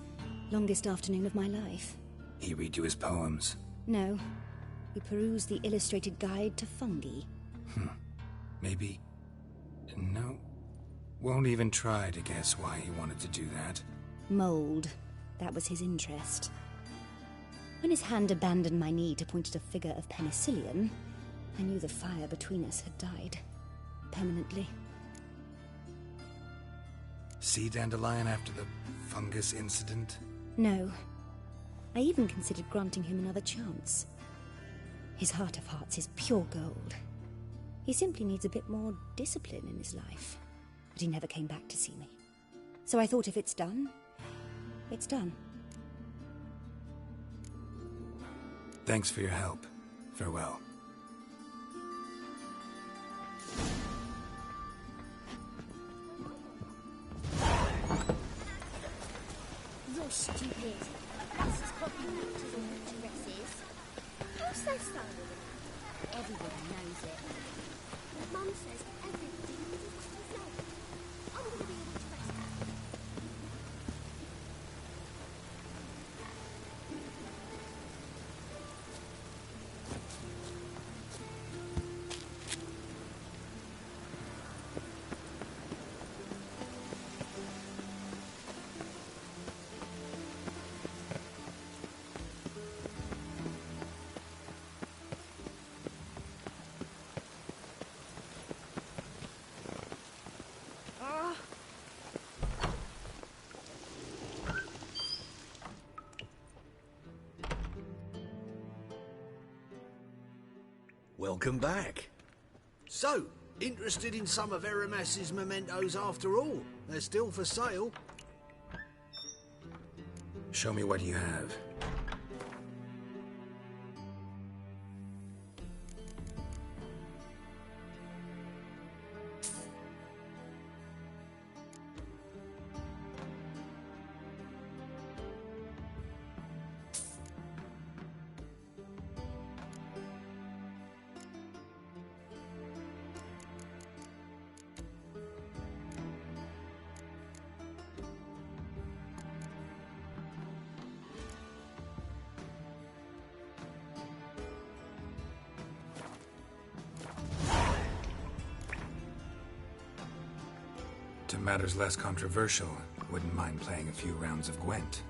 longest afternoon of my life. He read you his poems? No, he perused the illustrated guide to fungi. Maybe... No. Won't even try to guess why he wanted to do that. Mold. That was his interest. When his hand abandoned my knee to point at a figure of penicillium, I knew the fire between us had died. Permanently. See Dandelion after the fungus incident? No. I even considered granting him another chance. His heart of hearts is pure gold. He simply needs a bit more discipline in his life. But he never came back to see me. So I thought if it's done, it's done. Thanks for your help. Farewell. You're stupid. This is copy pictures and witcheresses. Who says so? Everybody knows it. Mum says everybody knows witch's name. I'm going to be a witcheress now. Welcome back. So, interested in some of Aramas's mementos after all? They're still for sale. Show me what you have. To matters less controversial, wouldn't mind playing a few rounds of Gwent.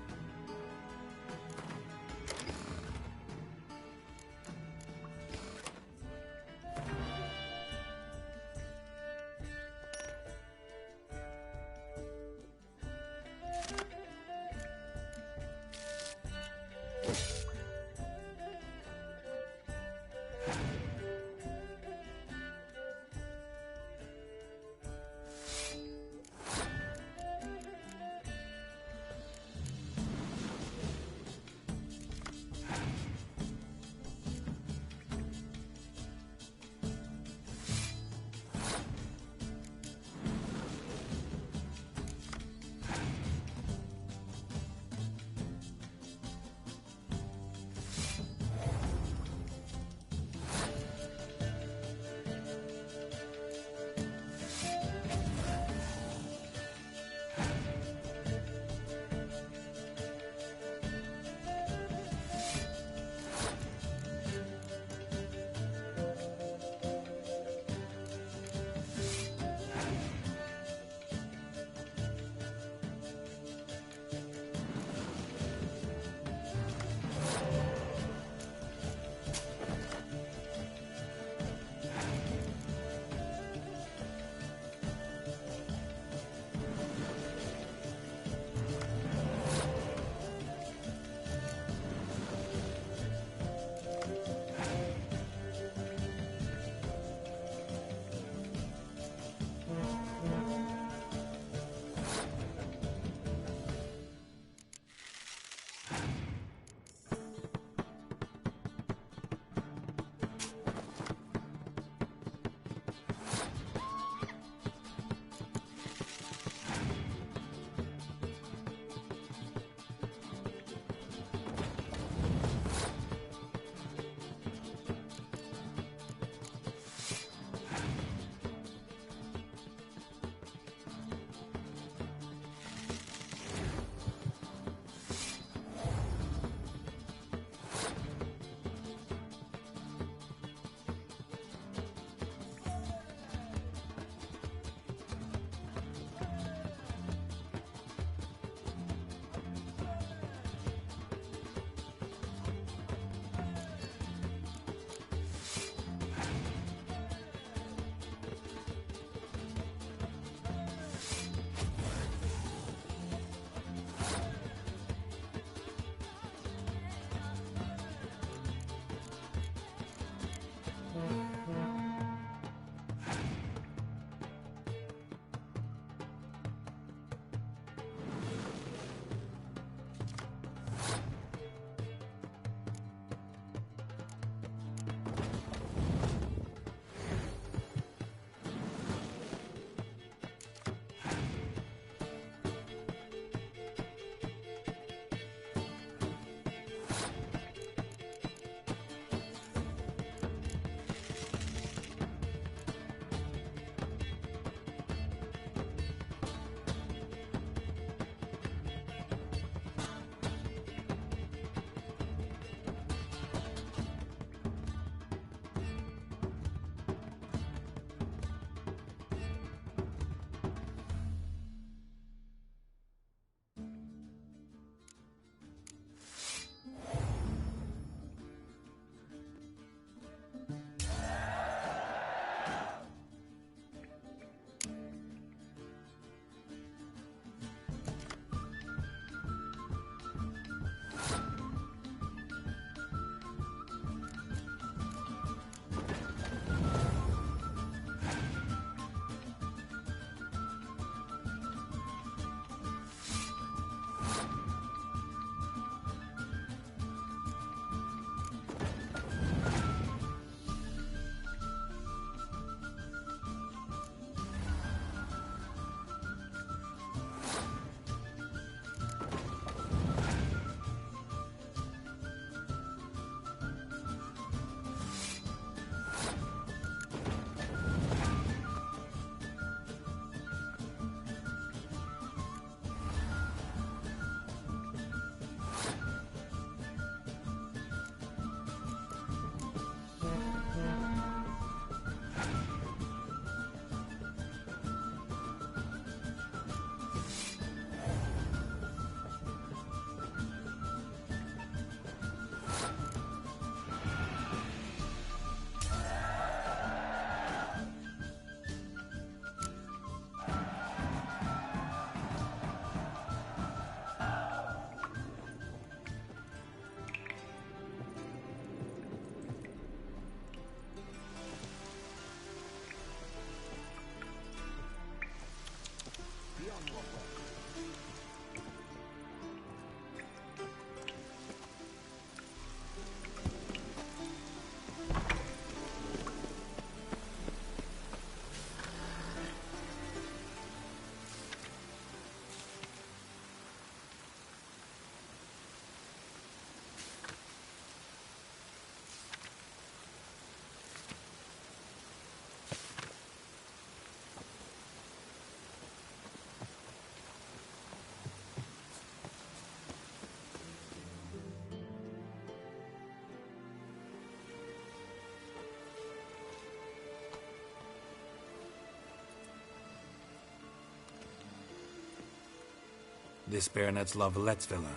This Baronet's La Vallette's villa.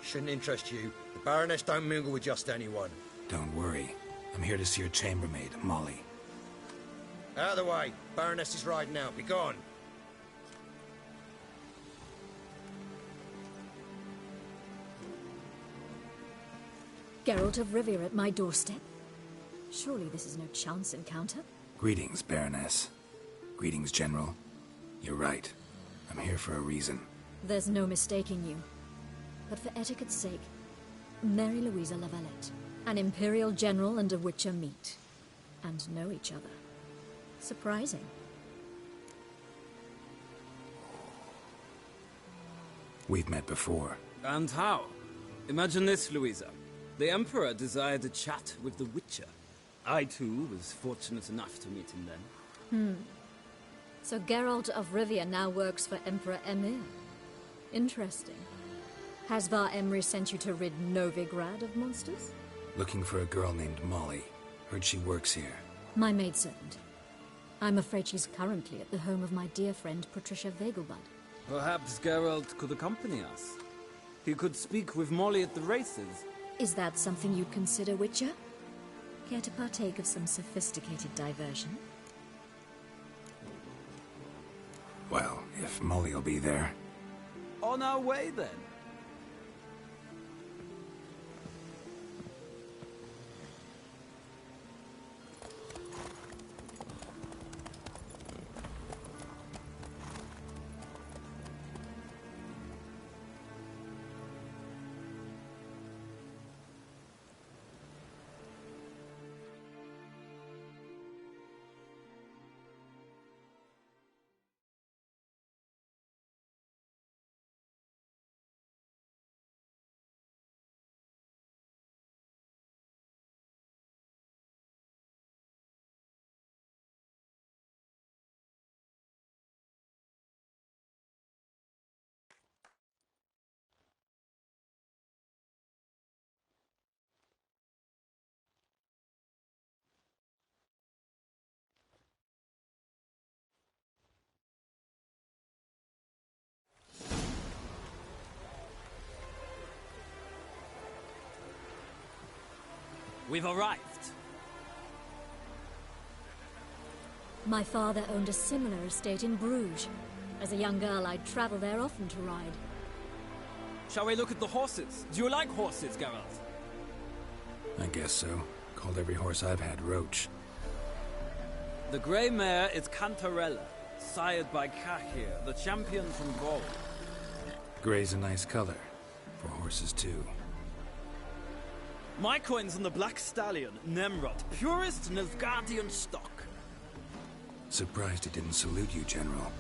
Shouldn't interest you. The Baroness don't mingle with just anyone. Don't worry. I'm here to see your chambermaid, Molly. Out of the way. Baroness is riding out. Be gone. Geralt of Rivia at my doorstep? Surely this is no chance encounter? Greetings, Baroness. Greetings, General. You're right. I'm here for a reason. There's no mistaking you. But for etiquette's sake, Mary Louisa La Valette, an Imperial General and a Witcher meet, and know each other. Surprising. We've met before. And how? Imagine this, Louisa. The Emperor desired a chat with the Witcher. I, too, was fortunate enough to meet him then. So Geralt of Rivia now works for Emperor Emir. Interesting. Has Var Emry sent you to rid Novigrad of monsters? Looking for a girl named Molly. Heard she works here. My maidservant. I'm afraid she's currently at the home of my dear friend Patricia Vegelbud. Perhaps Geralt could accompany us. He could speak with Molly at the races. Is that something you'd consider, Witcher? Care to partake of some sophisticated diversion? Well, if Molly'll be there. On our way, then. We've arrived. My father owned a similar estate in Bruges. As a young girl, I'd travel there often to ride. Shall we look at the horses? Do you like horses, Geralt? I guess so. Called every horse I've had Roach. The grey mare is Cantarella, sired by Cahir, the champion from Gaul. Grey's a nice color. For horses, too. My coin's on the Black Stallion, Nemrod, purest Nilfgaardian stock. Surprised it didn't salute you, General.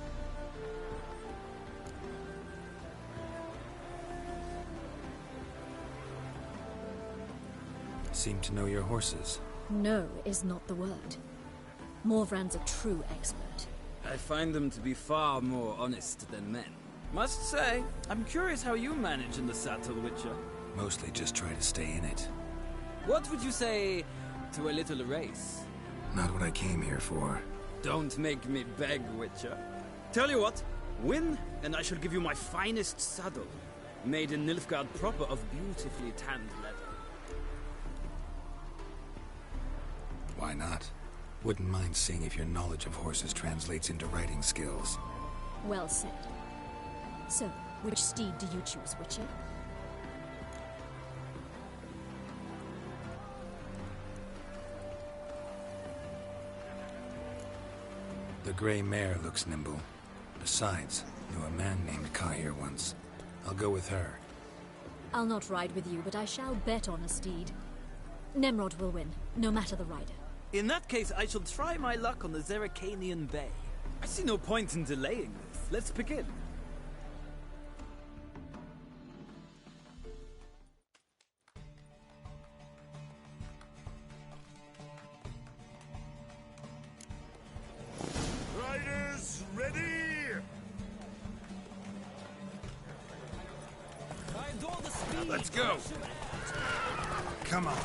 Seem to know your horses. No is not the word. Morvran's a true expert. I find them to be far more honest than men. Must say, I'm curious how you manage in the saddle, Witcher. Mostly just try to stay in it. What would you say to a little race? Not what I came here for. Don't make me beg, Witcher. Tell you what, win, and I shall give you my finest saddle, made in Nilfgaard proper of beautifully tanned leather. Why not? Wouldn't mind seeing if your knowledge of horses translates into riding skills. Well said. So, which steed do you choose, Witcher? The grey mare looks nimble. Besides, knew a man named Cahir once. I'll go with her. I'll not ride with you, but I shall bet on a steed. Nemrod will win, no matter the rider. In that case, I shall try my luck on the Zeracanian Bay. I see no point in delaying this. Let's begin. Riders, ready? Let's go. Come on.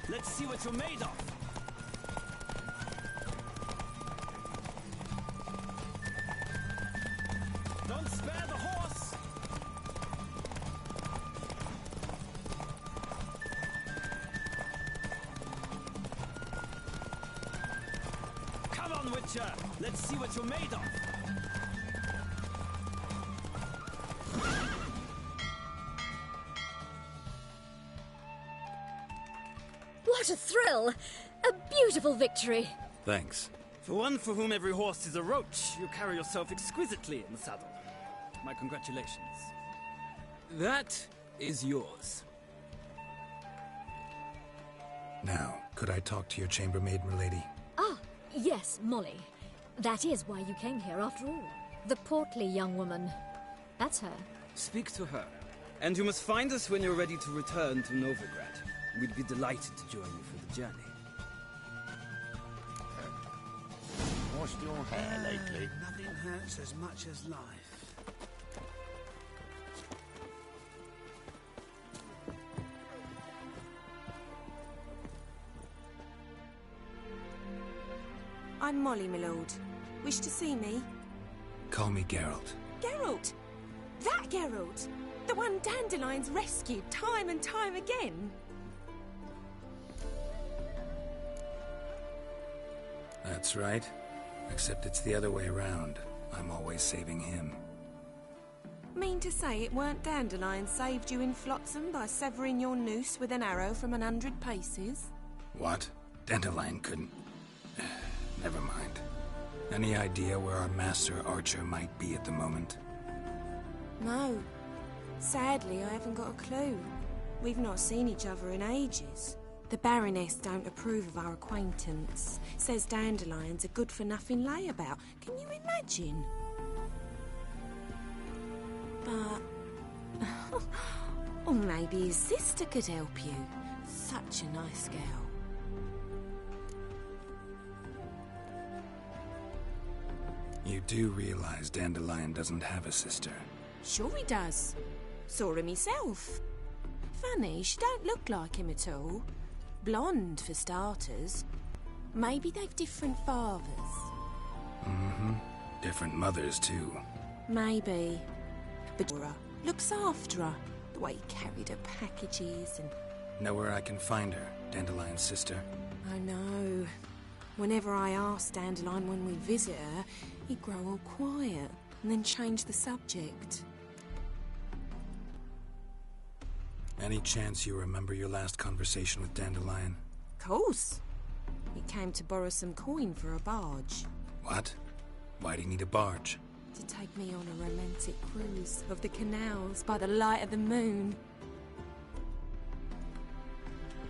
Let's see what you're made of. Don't spare the horse! Come on, Witcher! Let's see what you're made of! What a thrill! A beautiful victory! Thanks. For one for whom every horse is a roach, you carry yourself exquisitely in the saddle. My congratulations. That is yours. Now, could I talk to your chambermaid, milady? Ah, yes, Molly. That is why you came here after all. The portly young woman. That's her. Speak to her. And you must find us when you're ready to return to Novigrad. We'd be delighted to join you for the journey. Washed your hair lately? Nothing hurts as much as life. I'm Molly, my lord. Wish to see me? Call me Geralt. Geralt! That Geralt! The one Dandelion's rescued time and time again! That's right. Except it's the other way around. I'm always saving him. Mean to say it weren't Dandelion saved you in Flotsam by severing your noose with an arrow from 100 paces? What? Dandelion couldn't... Never mind. Any idea where our master archer might be at the moment? No. Sadly, I haven't got a clue. We've not seen each other in ages. The Baroness don't approve of our acquaintance. Says Dandelion's a good-for-nothing layabout. Can you imagine? But... or maybe his sister could help you. Such a nice girl. You do realize Dandelion doesn't have a sister? Sure he does. Saw him himself. Funny, she don't look like him at all. Blonde, for starters. Maybe they've different fathers. Mm-hmm. Different mothers, too. Maybe. But Dora looks after her. The way he carried her packages and... Know where I can find her, Dandelion's sister? I know. Whenever I ask Dandelion when we visit her, he'd grow all quiet and then change the subject. Any chance you remember your last conversation with Dandelion? Course. He came to borrow some coin for a barge. What? Why do you need a barge? To take me on a romantic cruise of the canals by the light of the moon.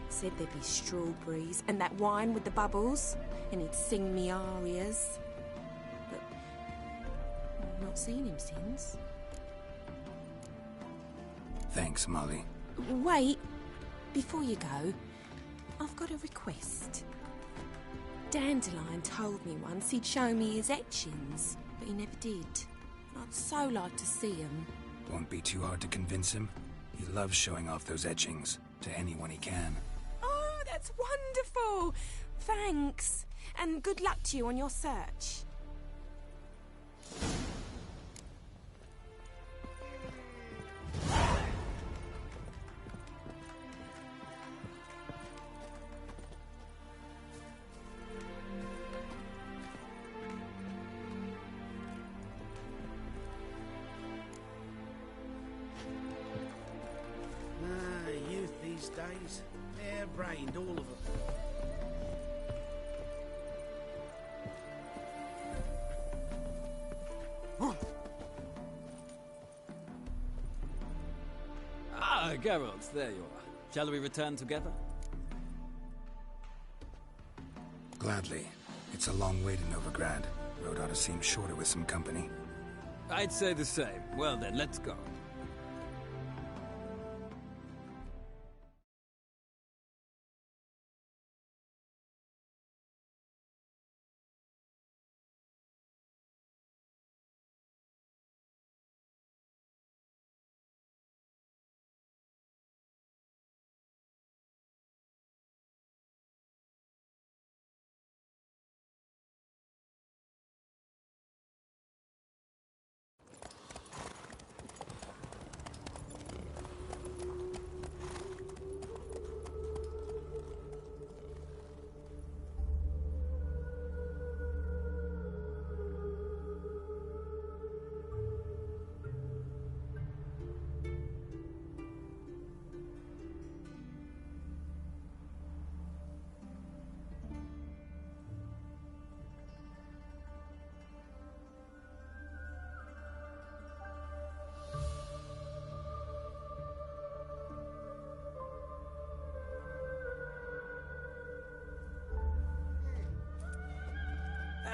Said there'd be strawberries and that wine with the bubbles, and he'd sing me arias. But I've not seen him since. Thanks, Molly. Wait, before you go, I've got a request. Dandelion told me once he'd show me his etchings, but he never did. I'd so like to see them. Won't be too hard to convince him. He loves showing off those etchings to anyone he can. Oh, that's wonderful! Thanks, and good luck to you on your search. Youth these days. Hair-brained, all of them. Ah, Geralt, there you are. Shall we return together? Gladly. It's a long way to Novigrad. Road ought to seem shorter with some company. I'd say the same. Well then, let's go.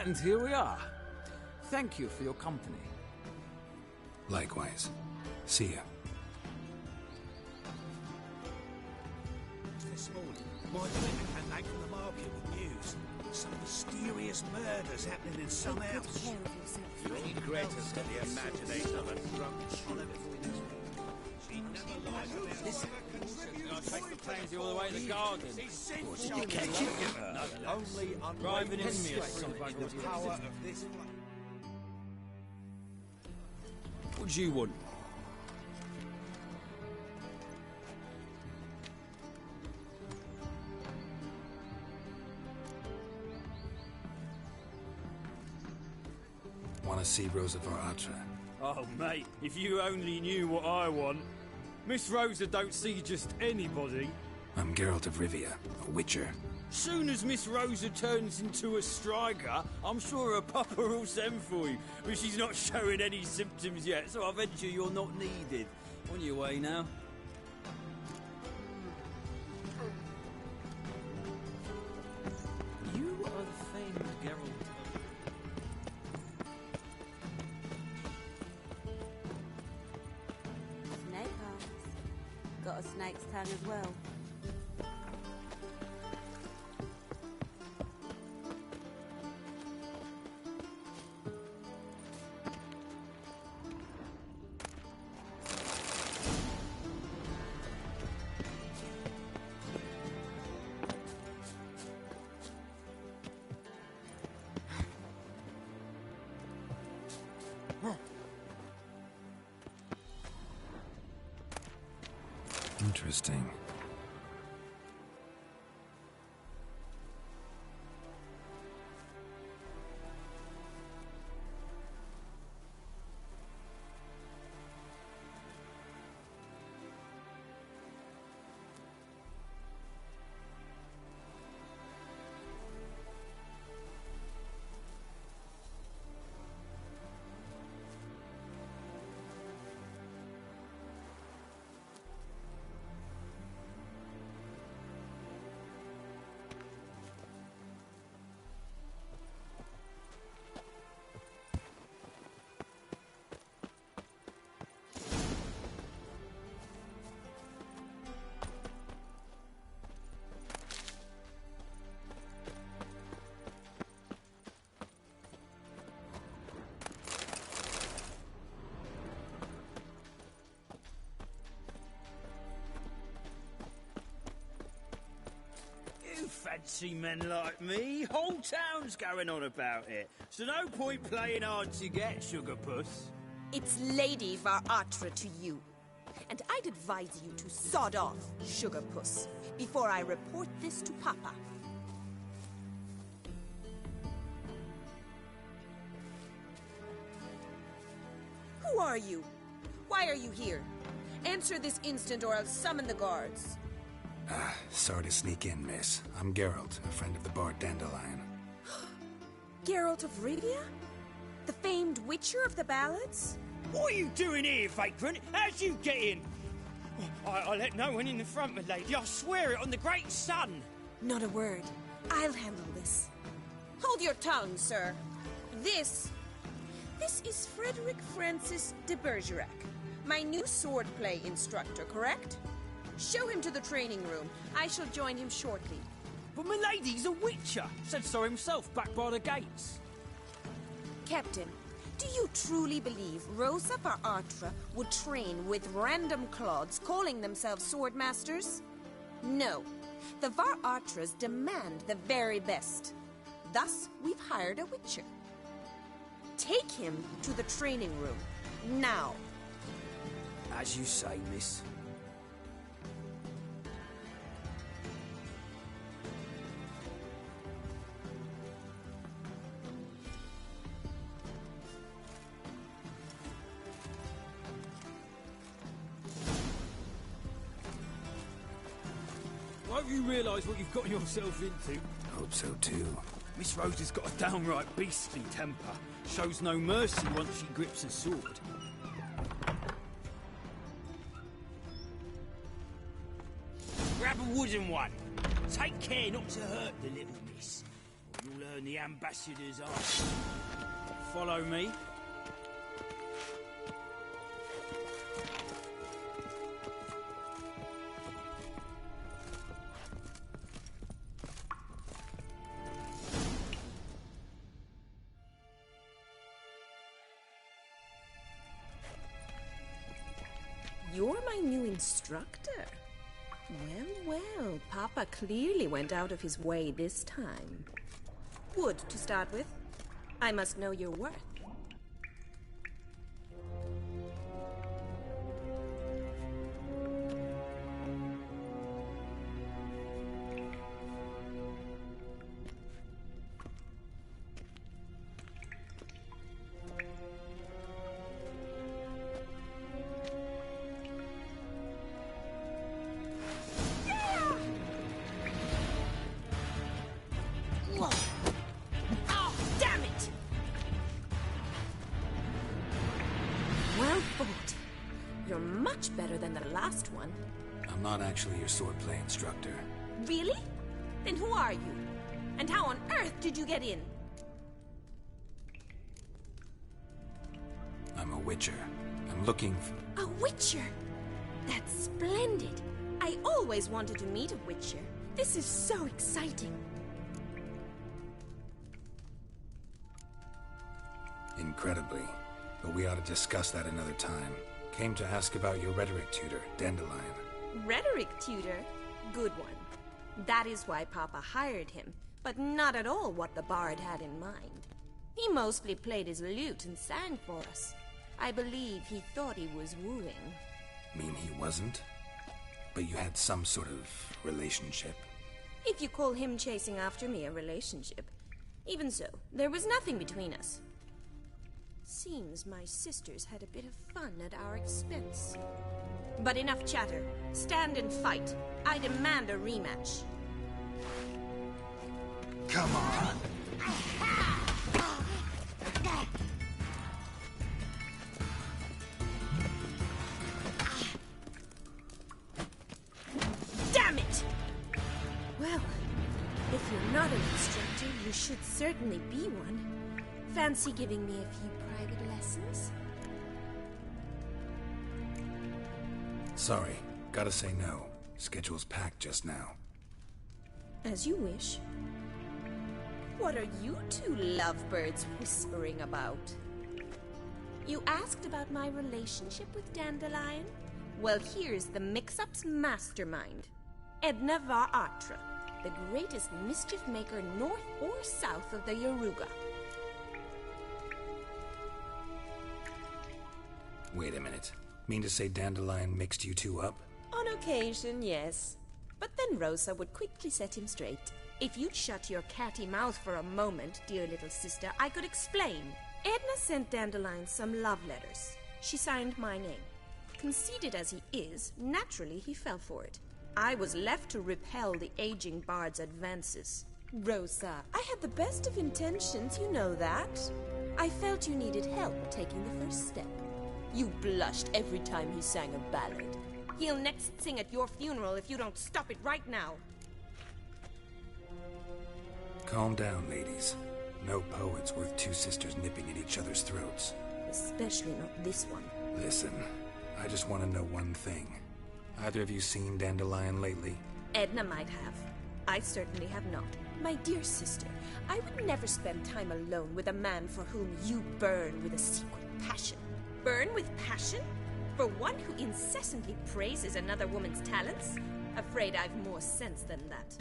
And here we are. Thank you for your company. Likewise. See ya. This morning, my letter came back from the market with news. Some mysterious murders happening in some house. Take care of yourself. Any greatest to the imagination of a drunk shot. She never lies about this. I'll take the pansy all the way to the garden. You can't kill her. Only Driving in me straight or the power of this. What do you want? Want to see Rosa Atra? Oh, mate, if you only knew what I want. Miss Rosa don't see just anybody. I'm Geralt of Rivia, a witcher. Soon as Miss Rosa turns into a striker, I'm sure her papa will send for you. But she's not showing any symptoms yet, so I venture you're not needed. On your way now. You are the famed Geralt. Snake eyes. Got a snake's tongue as well. Interesting. You fancy men like me? Whole town's going on about it. So no point playing hard to get, sugar puss. It's Lady Atra to you. And I'd advise you to sod off, sugar puss, before I report this to Papa. Who are you? Why are you here? Answer this instant or I'll summon the guards. Sorry to sneak in, miss. I'm Geralt, a friend of the bard Dandelion. Geralt of Rivia? The famed witcher of the ballads? What are you doing here, vagrant? How'd you get in? I let no one in the front, my lady. I swear it on the great sun. Not a word. I'll handle this. Hold your tongue, sir. This is Frederick Francis de Bergerac, my new swordplay instructor, correct? Show him to the training room. I shall join him shortly. But my lady's a witcher. Said so himself back by the gates. Captain, do you truly believe Rosa Atra would train with random clods calling themselves swordmasters? No. The Atras demand the very best. Thus, we've hired a witcher. Take him to the training room. Now. As you say, miss. I hope you realise what you've got yourself into. Hope so too. Miss Rosa's got a downright beastly temper. Shows no mercy once she grips a sword. Grab a wooden one. Take care not to hurt the little miss, or you'll turn the ambassadors on. Follow me. You're my new instructor. Well, well, Papa clearly went out of his way this time. Wood, to start with. I must know your worth. Better than the last one. I'm not actually your swordplay instructor. Really? Then who are you? And how on earth did you get in? I'm a witcher. I'm looking for... A witcher? That's splendid. I always wanted to meet a witcher. This is so exciting. Incredibly. But we ought to discuss that another time. Came to ask about your rhetoric tutor, Dandelion. Rhetoric tutor? Good one. That is why Papa hired him, but not at all what the bard had in mind. He mostly played his lute and sang for us. I believe he thought he was wooing. Mean he wasn't? But you had some sort of relationship? If you call him chasing after me a relationship. Even so, there was nothing between us. Seems my sisters had a bit of fun at our expense. But enough chatter. Stand and fight. I demand a rematch. Come on. Damn it! Well, if you're not an instructor, you should certainly be one. Fancy giving me a few private lessons? Sorry, gotta say no. Schedule's packed just now. As you wish. What are you two lovebirds whispering about? You asked about my relationship with Dandelion? Well, here's the mix-up's mastermind. Edna var Atra, the greatest mischief maker north or south of the Yaruga. Wait a minute. Mean to say Dandelion mixed you two up? On occasion, yes. But then Rosa would quickly set him straight. If you'd shut your catty mouth for a moment, dear little sister, I could explain. Edna sent Dandelion some love letters. She signed my name. Conceited as he is, naturally he fell for it. I was left to repel the aging bard's advances. Rosa, I had the best of intentions, you know that. I felt you needed help taking the first step. You blushed every time he sang a ballad. He'll next sing at your funeral if you don't stop it right now. Calm down, ladies. No poet's worth two sisters nipping at each other's throats. Especially not this one. Listen, I just want to know one thing. Either of you seen Dandelion lately? Edna might have. I certainly have not. My dear sister, I would never spend time alone with a man for whom you burn with a secret passion. Burn with passion? For one who incessantly praises another woman's talents? Afraid I've more sense than that.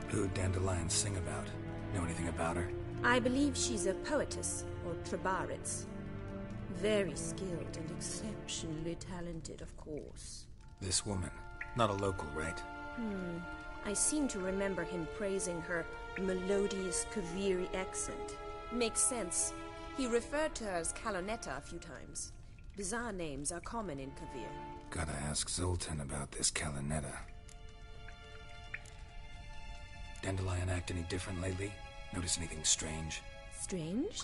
Who'd Dandelion sing about? Know anything about her? I believe she's a poetess, or Trebaritz. Very skilled and exceptionally talented, of course. This woman. Not a local, right? I seem to remember him praising her melodious Kaviri accent. Makes sense. He referred to her as Kalonetta a few times. Bizarre names are common in Kavir. Gotta ask Zoltan about this Kalonetta. Dandelion act any different lately? Notice anything strange? Strange?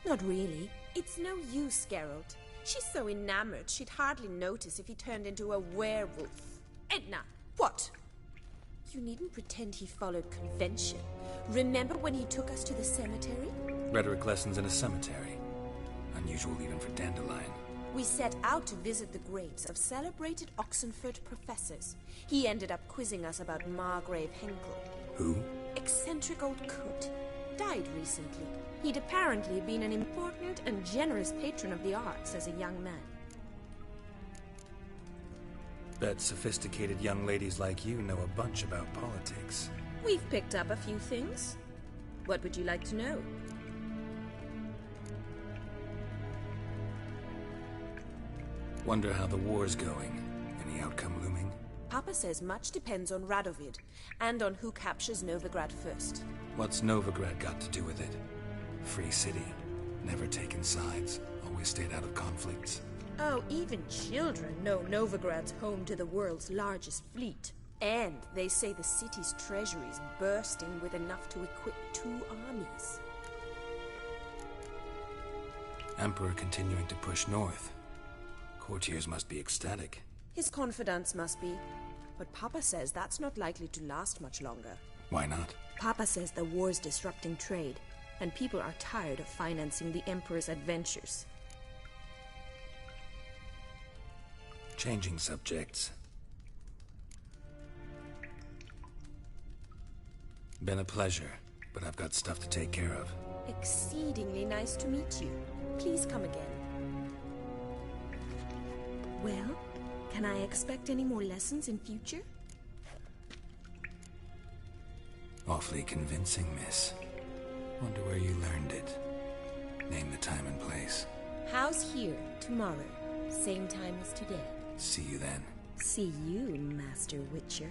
Not really. It's no use, Geralt. She's so enamored she'd hardly notice if he turned into a werewolf. Edna! What? You needn't pretend he followed convention. Remember when he took us to the cemetery? Rhetoric lessons in a cemetery. Unusual even for Dandelion. We set out to visit the graves of celebrated Oxenford professors. He ended up quizzing us about Margrave Henkel. Who? Eccentric old coot. Died recently. He'd apparently been an important and generous patron of the arts as a young man. Bet sophisticated young ladies like you know a bunch about politics. We've picked up a few things. What would you like to know? Wonder how the war's going. Any outcome looming? Papa says much depends on Radovid, and on who captures Novigrad first. What's Novigrad got to do with it? Free city. Never taken sides. Always stayed out of conflicts. Oh, even children know Novigrad's home to the world's largest fleet. And they say the city's treasury's bursting with enough to equip 2 armies. Emperor continuing to push north. Courtiers must be ecstatic. His confidants must be. But Papa says that's not likely to last much longer. Why not? Papa says the war's disrupting trade, and people are tired of financing the Emperor's adventures. Changing subjects. Been a pleasure, but I've got stuff to take care of. Exceedingly nice to meet you. Please come again. Well, can I expect any more lessons in future? Awfully convincing, miss. Wonder where you learned it. Name the time and place. House here, tomorrow. Same time as today. See you then. See you, Master Witcher.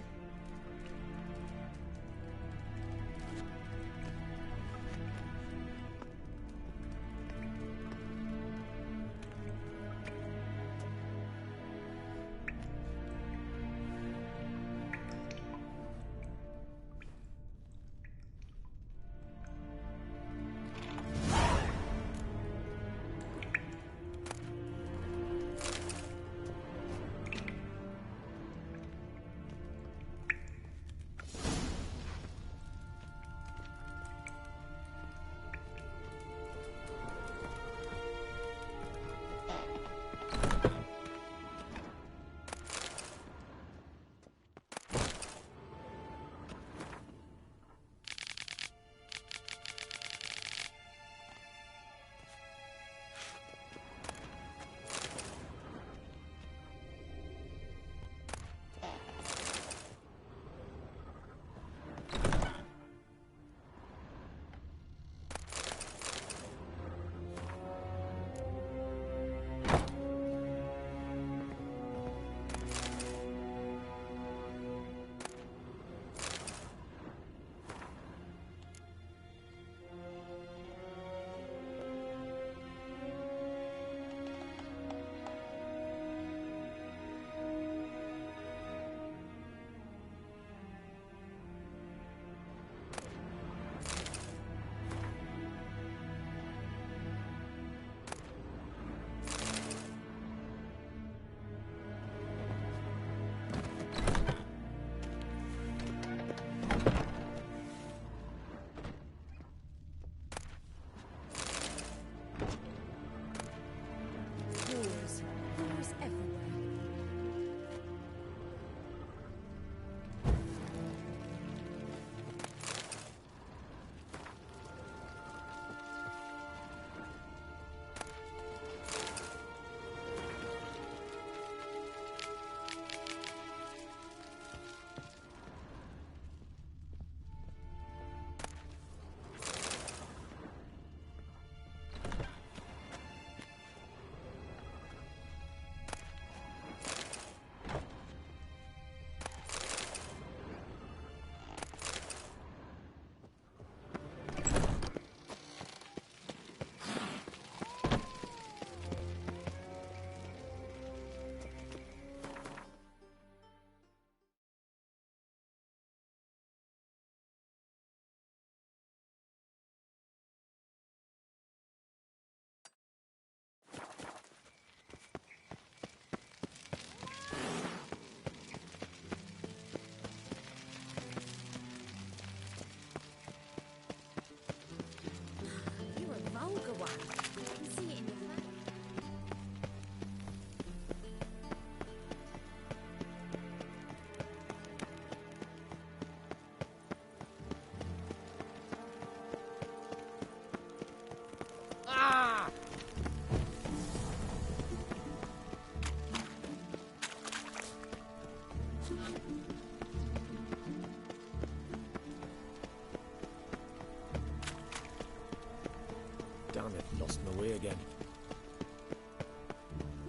we again?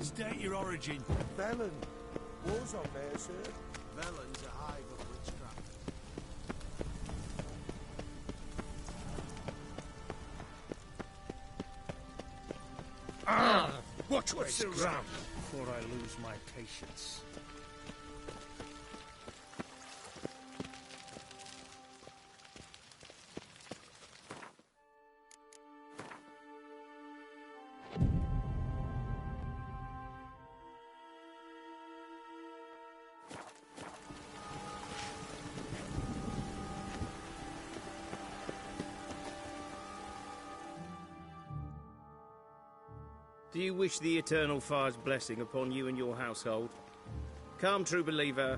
State your origin. Velen. War's on there, sir. Velen's a hive of witchcraft. Watch what's ground before I lose my patience. Do you wish the Eternal Fire's blessing upon you and your household? Come, true believer,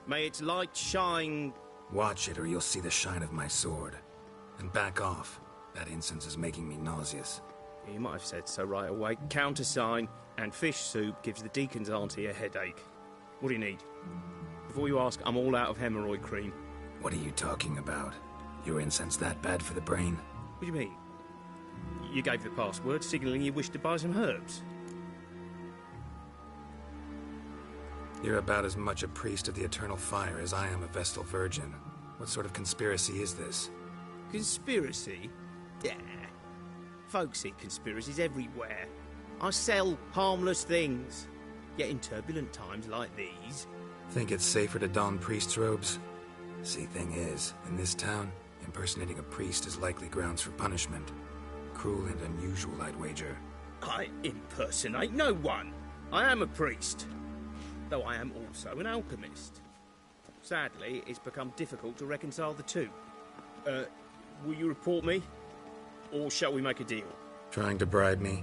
may its light shine... Watch it or you'll see the shine of my sword. And back off. That incense is making me nauseous. You might have said so right away. Countersign and fish soup gives the deacon's auntie a headache. What do you need? Before you ask, I'm all out of hemorrhoid cream. What are you talking about? Your incense that bad for the brain? What do you mean? You gave the password, signalling you wished to buy some herbs. You're about as much a priest of the Eternal Fire as I am a Vestal Virgin. What sort of conspiracy is this? Conspiracy? Yeah. Folks see conspiracies everywhere. I sell harmless things. Yet in turbulent times like these... Think it's safer to don priest's robes? See, thing is, in this town, impersonating a priest is likely grounds for punishment. Cruel and unusual, I'd wager. I impersonate no one. I am a priest. Though I am also an alchemist. Sadly, it's become difficult to reconcile the two. Will you report me? Or shall we make a deal? Trying to bribe me?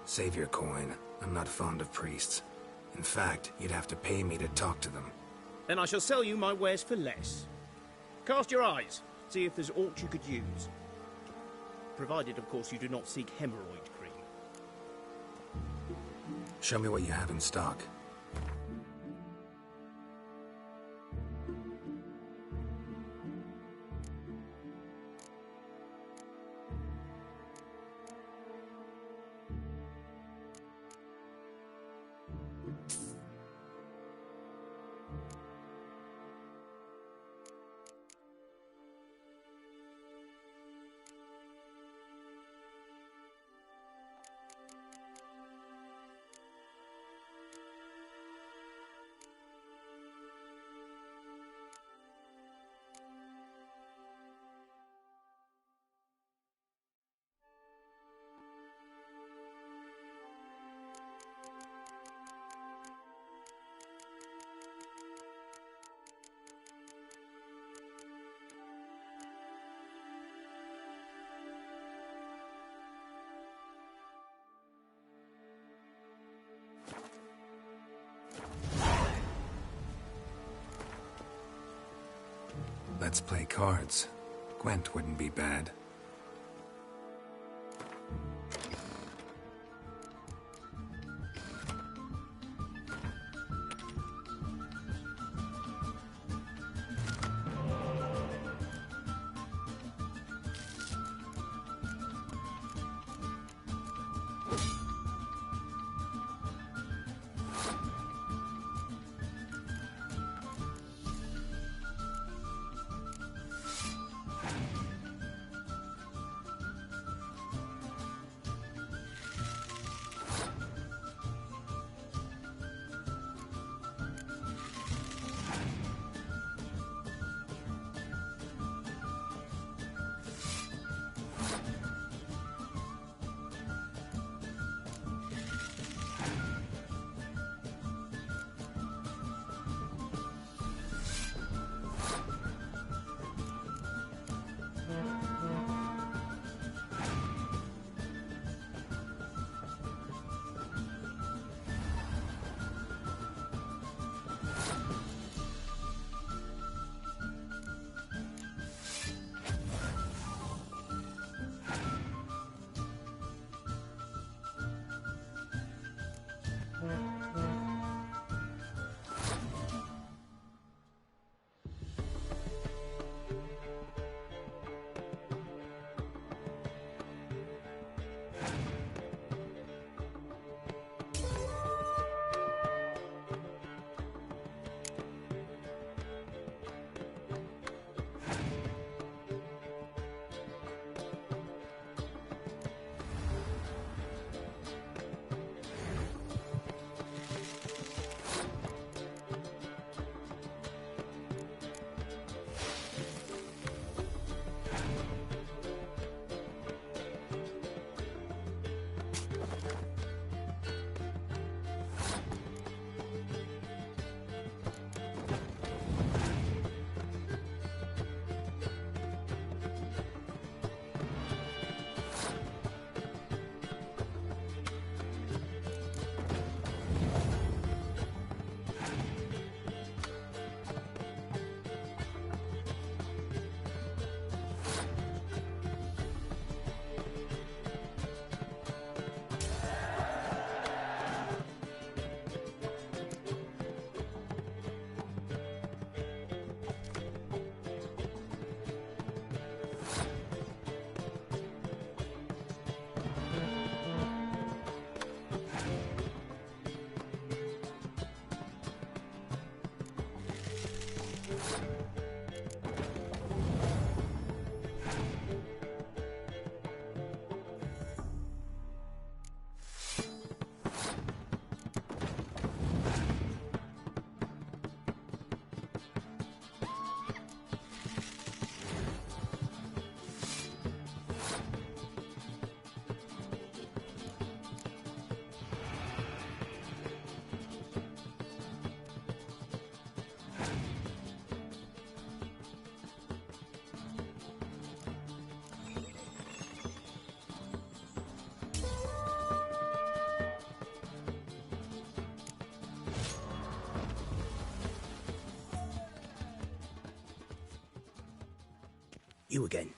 Save your coin. I'm not fond of priests. In fact, you'd have to pay me to talk to them. Then I shall sell you my wares for less. Cast your eyes. See if there's aught you could use. Provided, of course, you do not seek hemorrhoid cream. Show me what you have in stock. Let's play cards. Gwent wouldn't be bad. you again.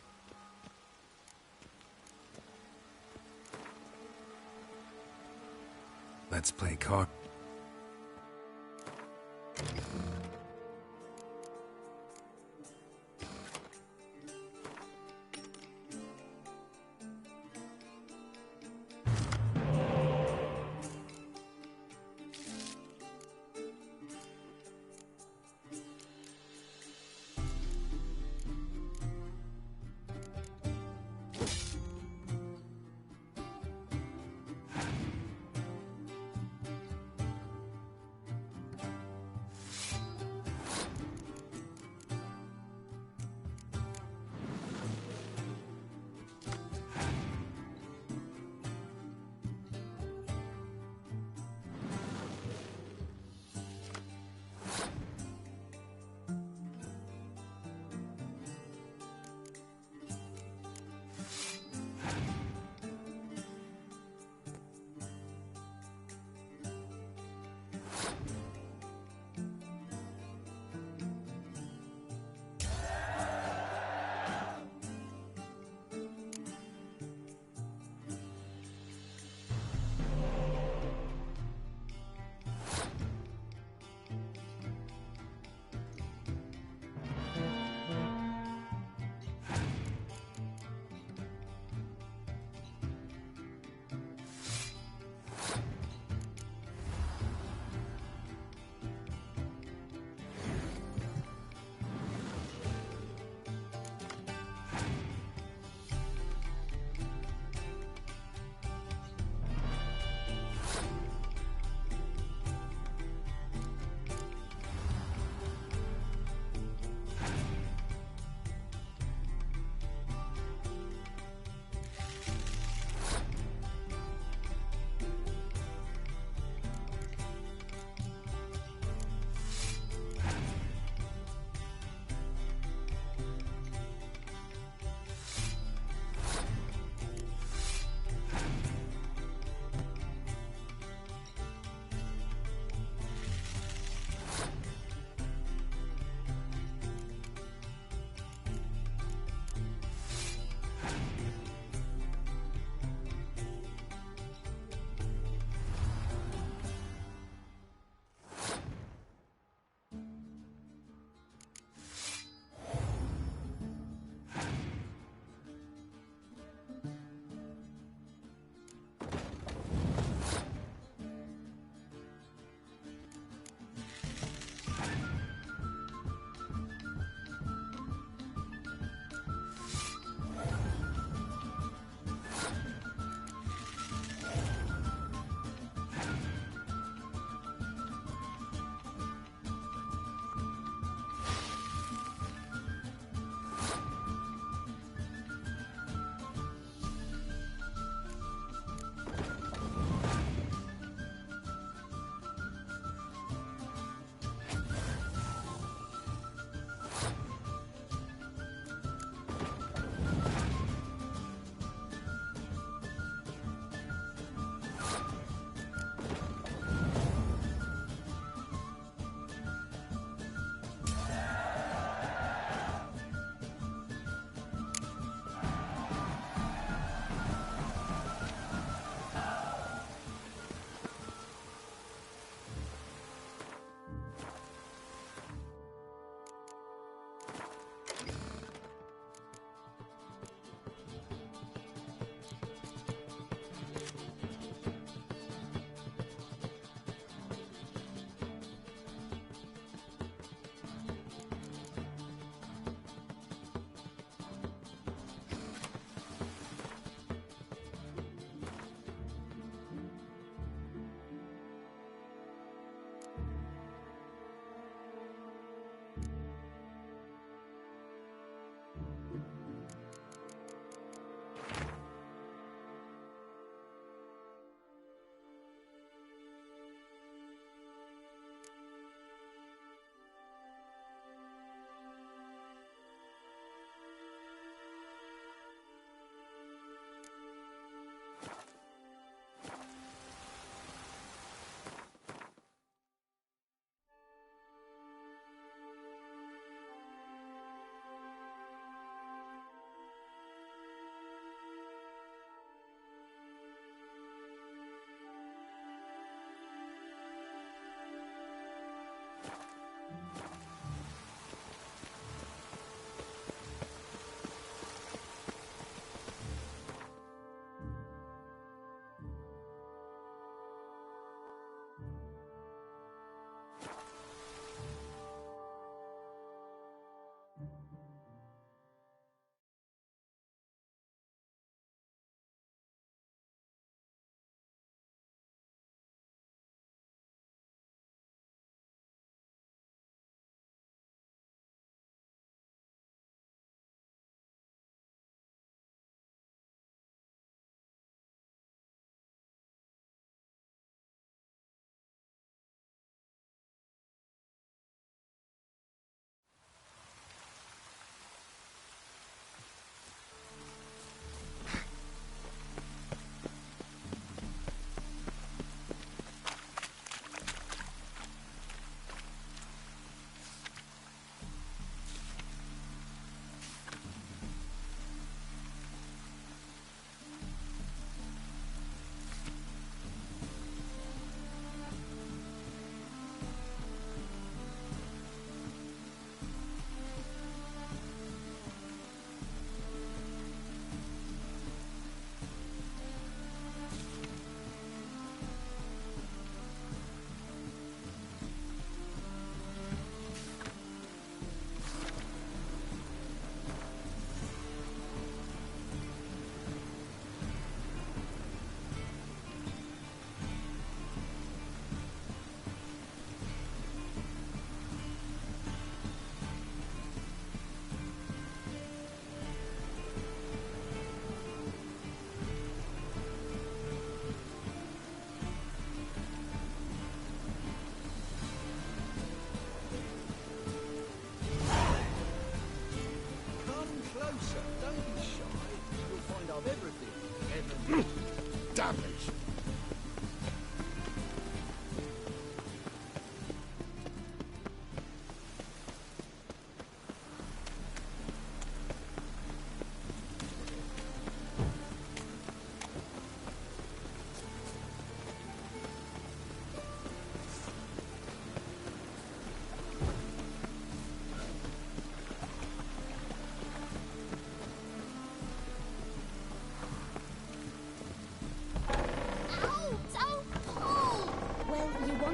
Let's play card.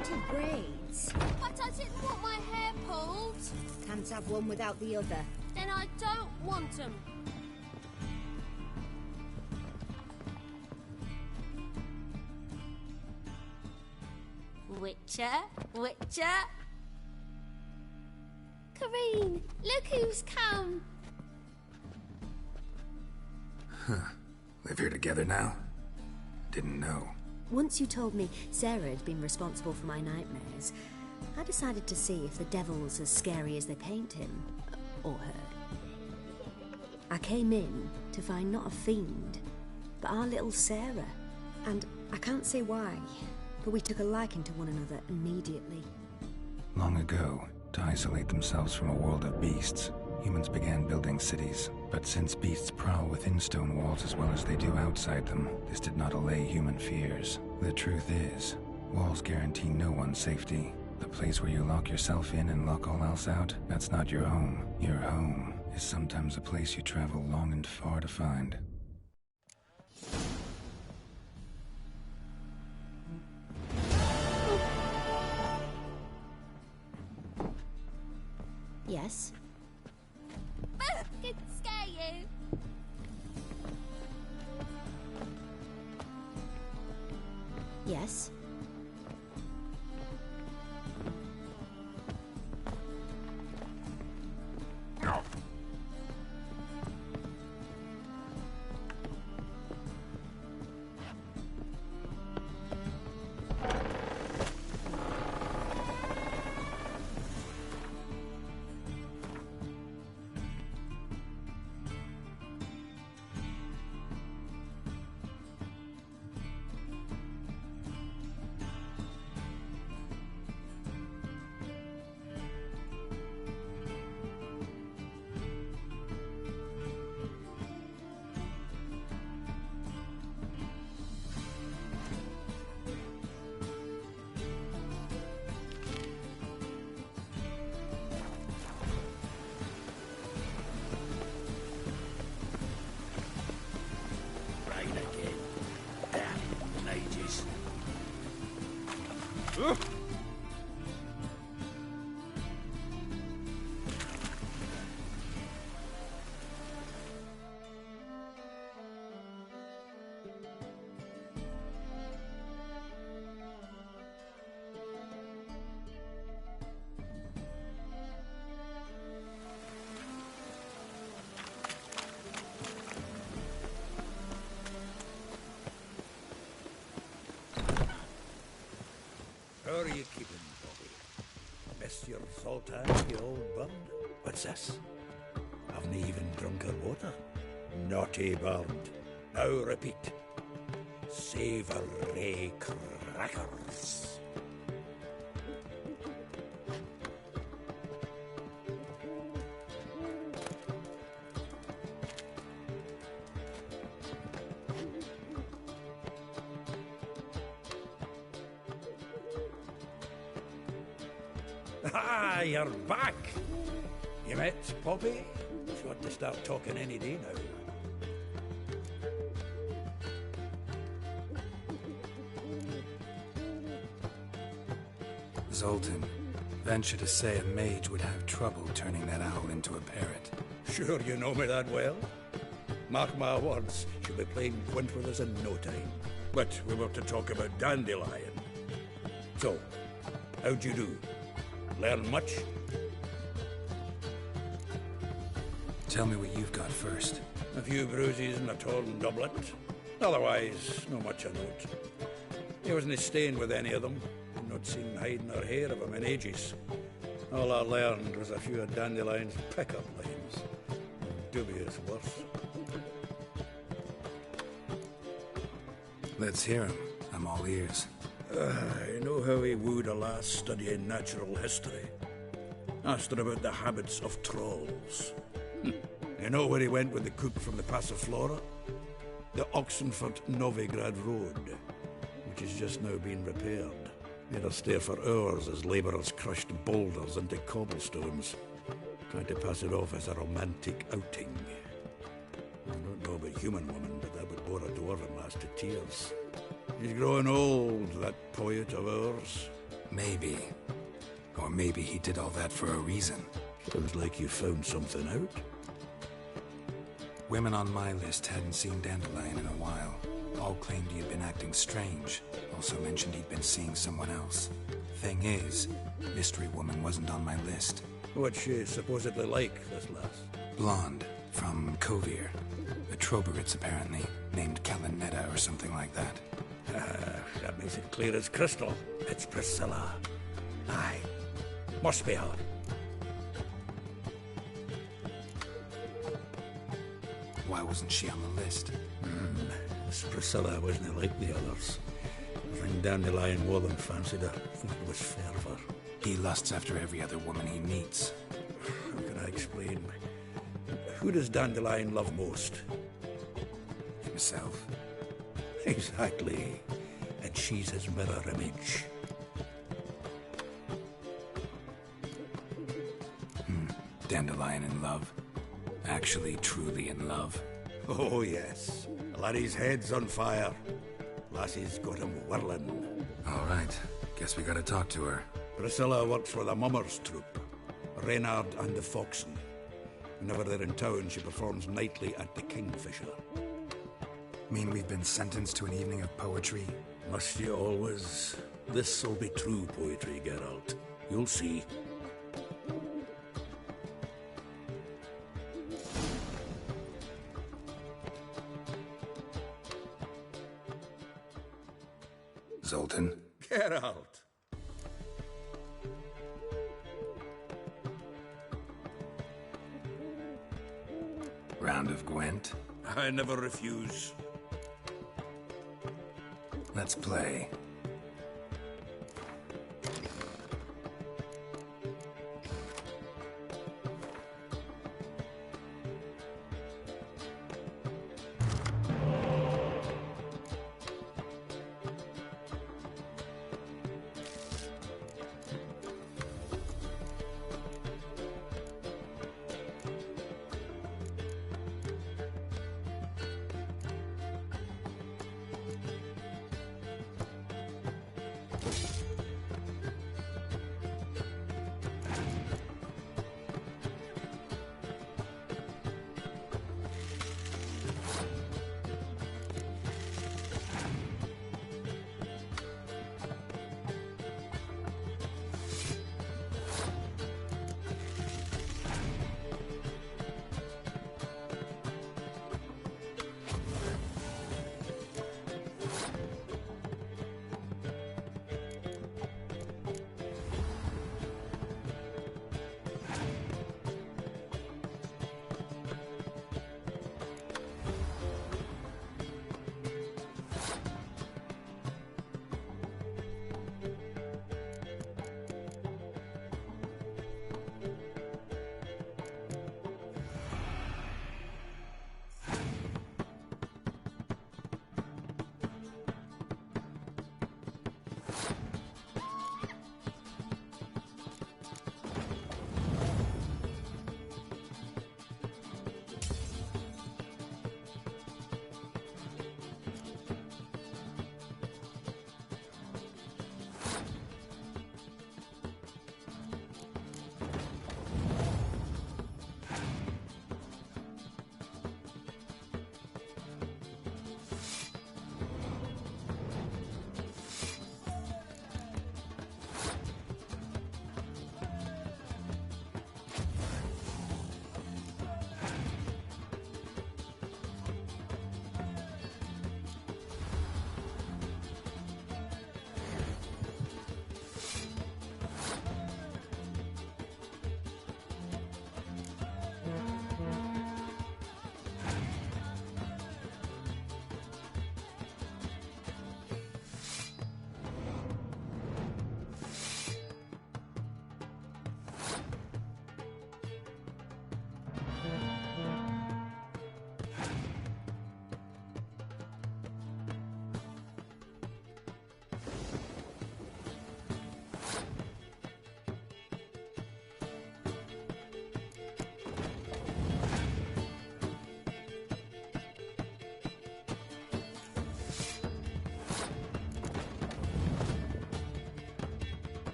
wanted braids. But I didn't want my hair pulled. Can't have one without the other. Then I don't want them. Witcher. Kareen, look who's come. Huh. Live here together now? Didn't know. Once you told me Sarah had been responsible for my nightmares, I decided to see if the devil's as scary as they paint him. Or her. I came in to find not a fiend, but our little Sarah. And I can't say why, but we took a liking to one another immediately. Long ago, to isolate themselves from a world of beasts, humans began building cities. But since beasts prowl within stone walls as well as they do outside them, this did not allay human fears. The truth is, walls guarantee no one's safety. The place where you lock yourself in and lock all else out, that's not your home. Your home is sometimes a place you travel long and far to find. Yes? Could scare you. Yes? How are you keeping, Bobby? Miss your sultan, you old bird? What's this? Haven't even drunk her water? Naughty bird. Now repeat. Savoury crackers. Ah, you're back. You met Poppy? She ought to start talking any day now. Zoltan, venture to say a mage would have trouble turning that owl into a parrot. Sure you know me that well? Mark my words, she'll be playing quint with us in no time. But we were to talk about Dandelion. So, how'd you do? Learn much? Tell me what you've got first. A few bruises and a torn doublet. Otherwise, no much of note. He wasn't staying with any of them. Not seen hiding or hair of him in ages. All I learned was a few of Dandelion's pick-up lines. Dubious worse. Let's hear him. I'm all ears. I know how he wooed a lass studying natural history. Asked her about the habits of trolls. You know where he went with the cook from the Passiflora? The Oxenford-Novigrad Road, which has just now been repaired. Made her stare for hours as labourers crushed boulders into cobblestones, trying to pass it off as a romantic outing. I don't know about human woman, but that would bore a dwarven lass to tears. He's growing old, that poet of ours. Maybe. Or maybe he did all that for a reason. Sounds like you found something out. Women on my list hadn't seen Dandelion in a while. All claimed he had been acting strange. Also mentioned he'd been seeing someone else. Thing is, Mystery Woman wasn't on my list. What's she supposedly like, this lass? Blonde, from Kovir. A Troberitz, apparently, named Kalinetta or something like that. That makes it clear as crystal. It's Priscilla. Aye. Must be her. Why wasn't she on the list? This Priscilla wasn't like the others. The thing Dandelion Wallen fancied her was fervour. He lusts after every other woman he meets. How can I explain? Who does Dandelion love most? Himself. Exactly. And she's his mirror image. Dandelion in love. Actually, truly in love. Oh, yes. Laddie's head's on fire. Lassie's got him whirling. All right. Guess we gotta talk to her. Priscilla works for the Mummers troupe. Reynard and the Foxen. Whenever they're in town, she performs nightly at the Kingfisher. Mean we've been sentenced to an evening of poetry? Must you always? This'll be true poetry, Geralt. You'll see. Zoltan? Geralt! Round of Gwent? I never refuse. Let's play.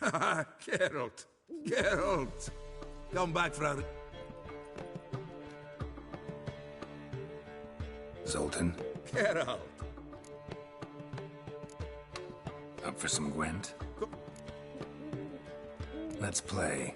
Geralt! Geralt! Come back, Frau. Zoltan? Geralt! Up for some Gwent? Let's play.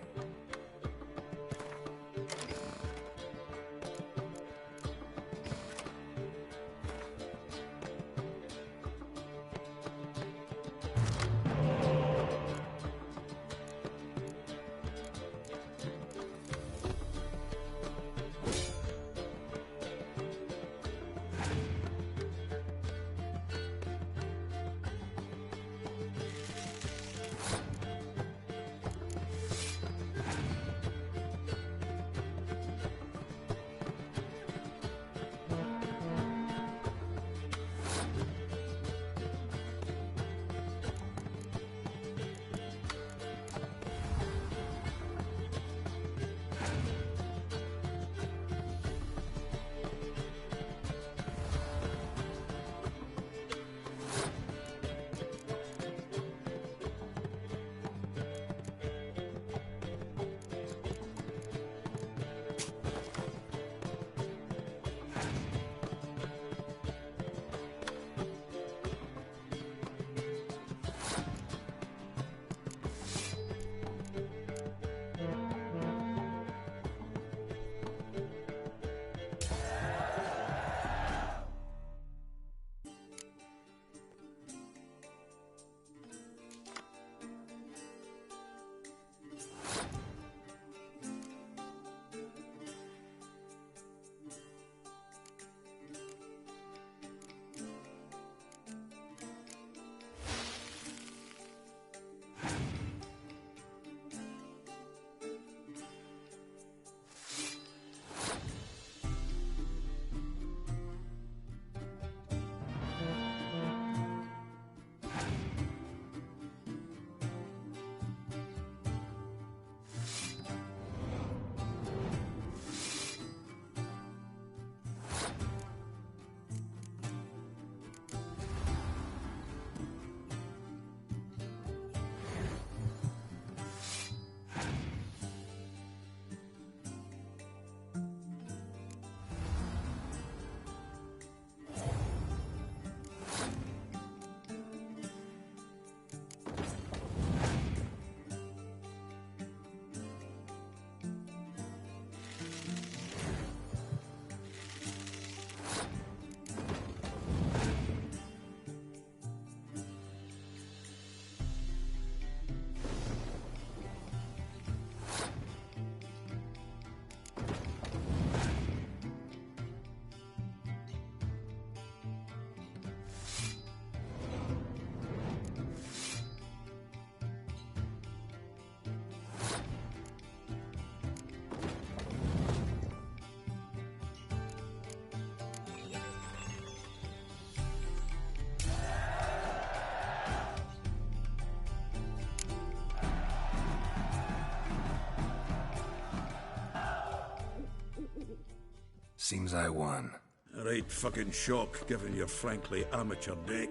Seems I won. A right fucking shock, given your frankly amateur deck.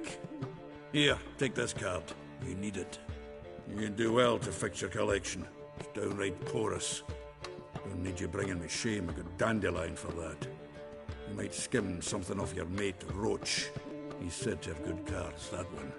Here, take this card. You need it. You'd do well to fix your collection. It's downright porous. Don't need you bringing me shame. I got dandelion for that. You might skim something off your mate, Roach. He's said to have good cards, that one.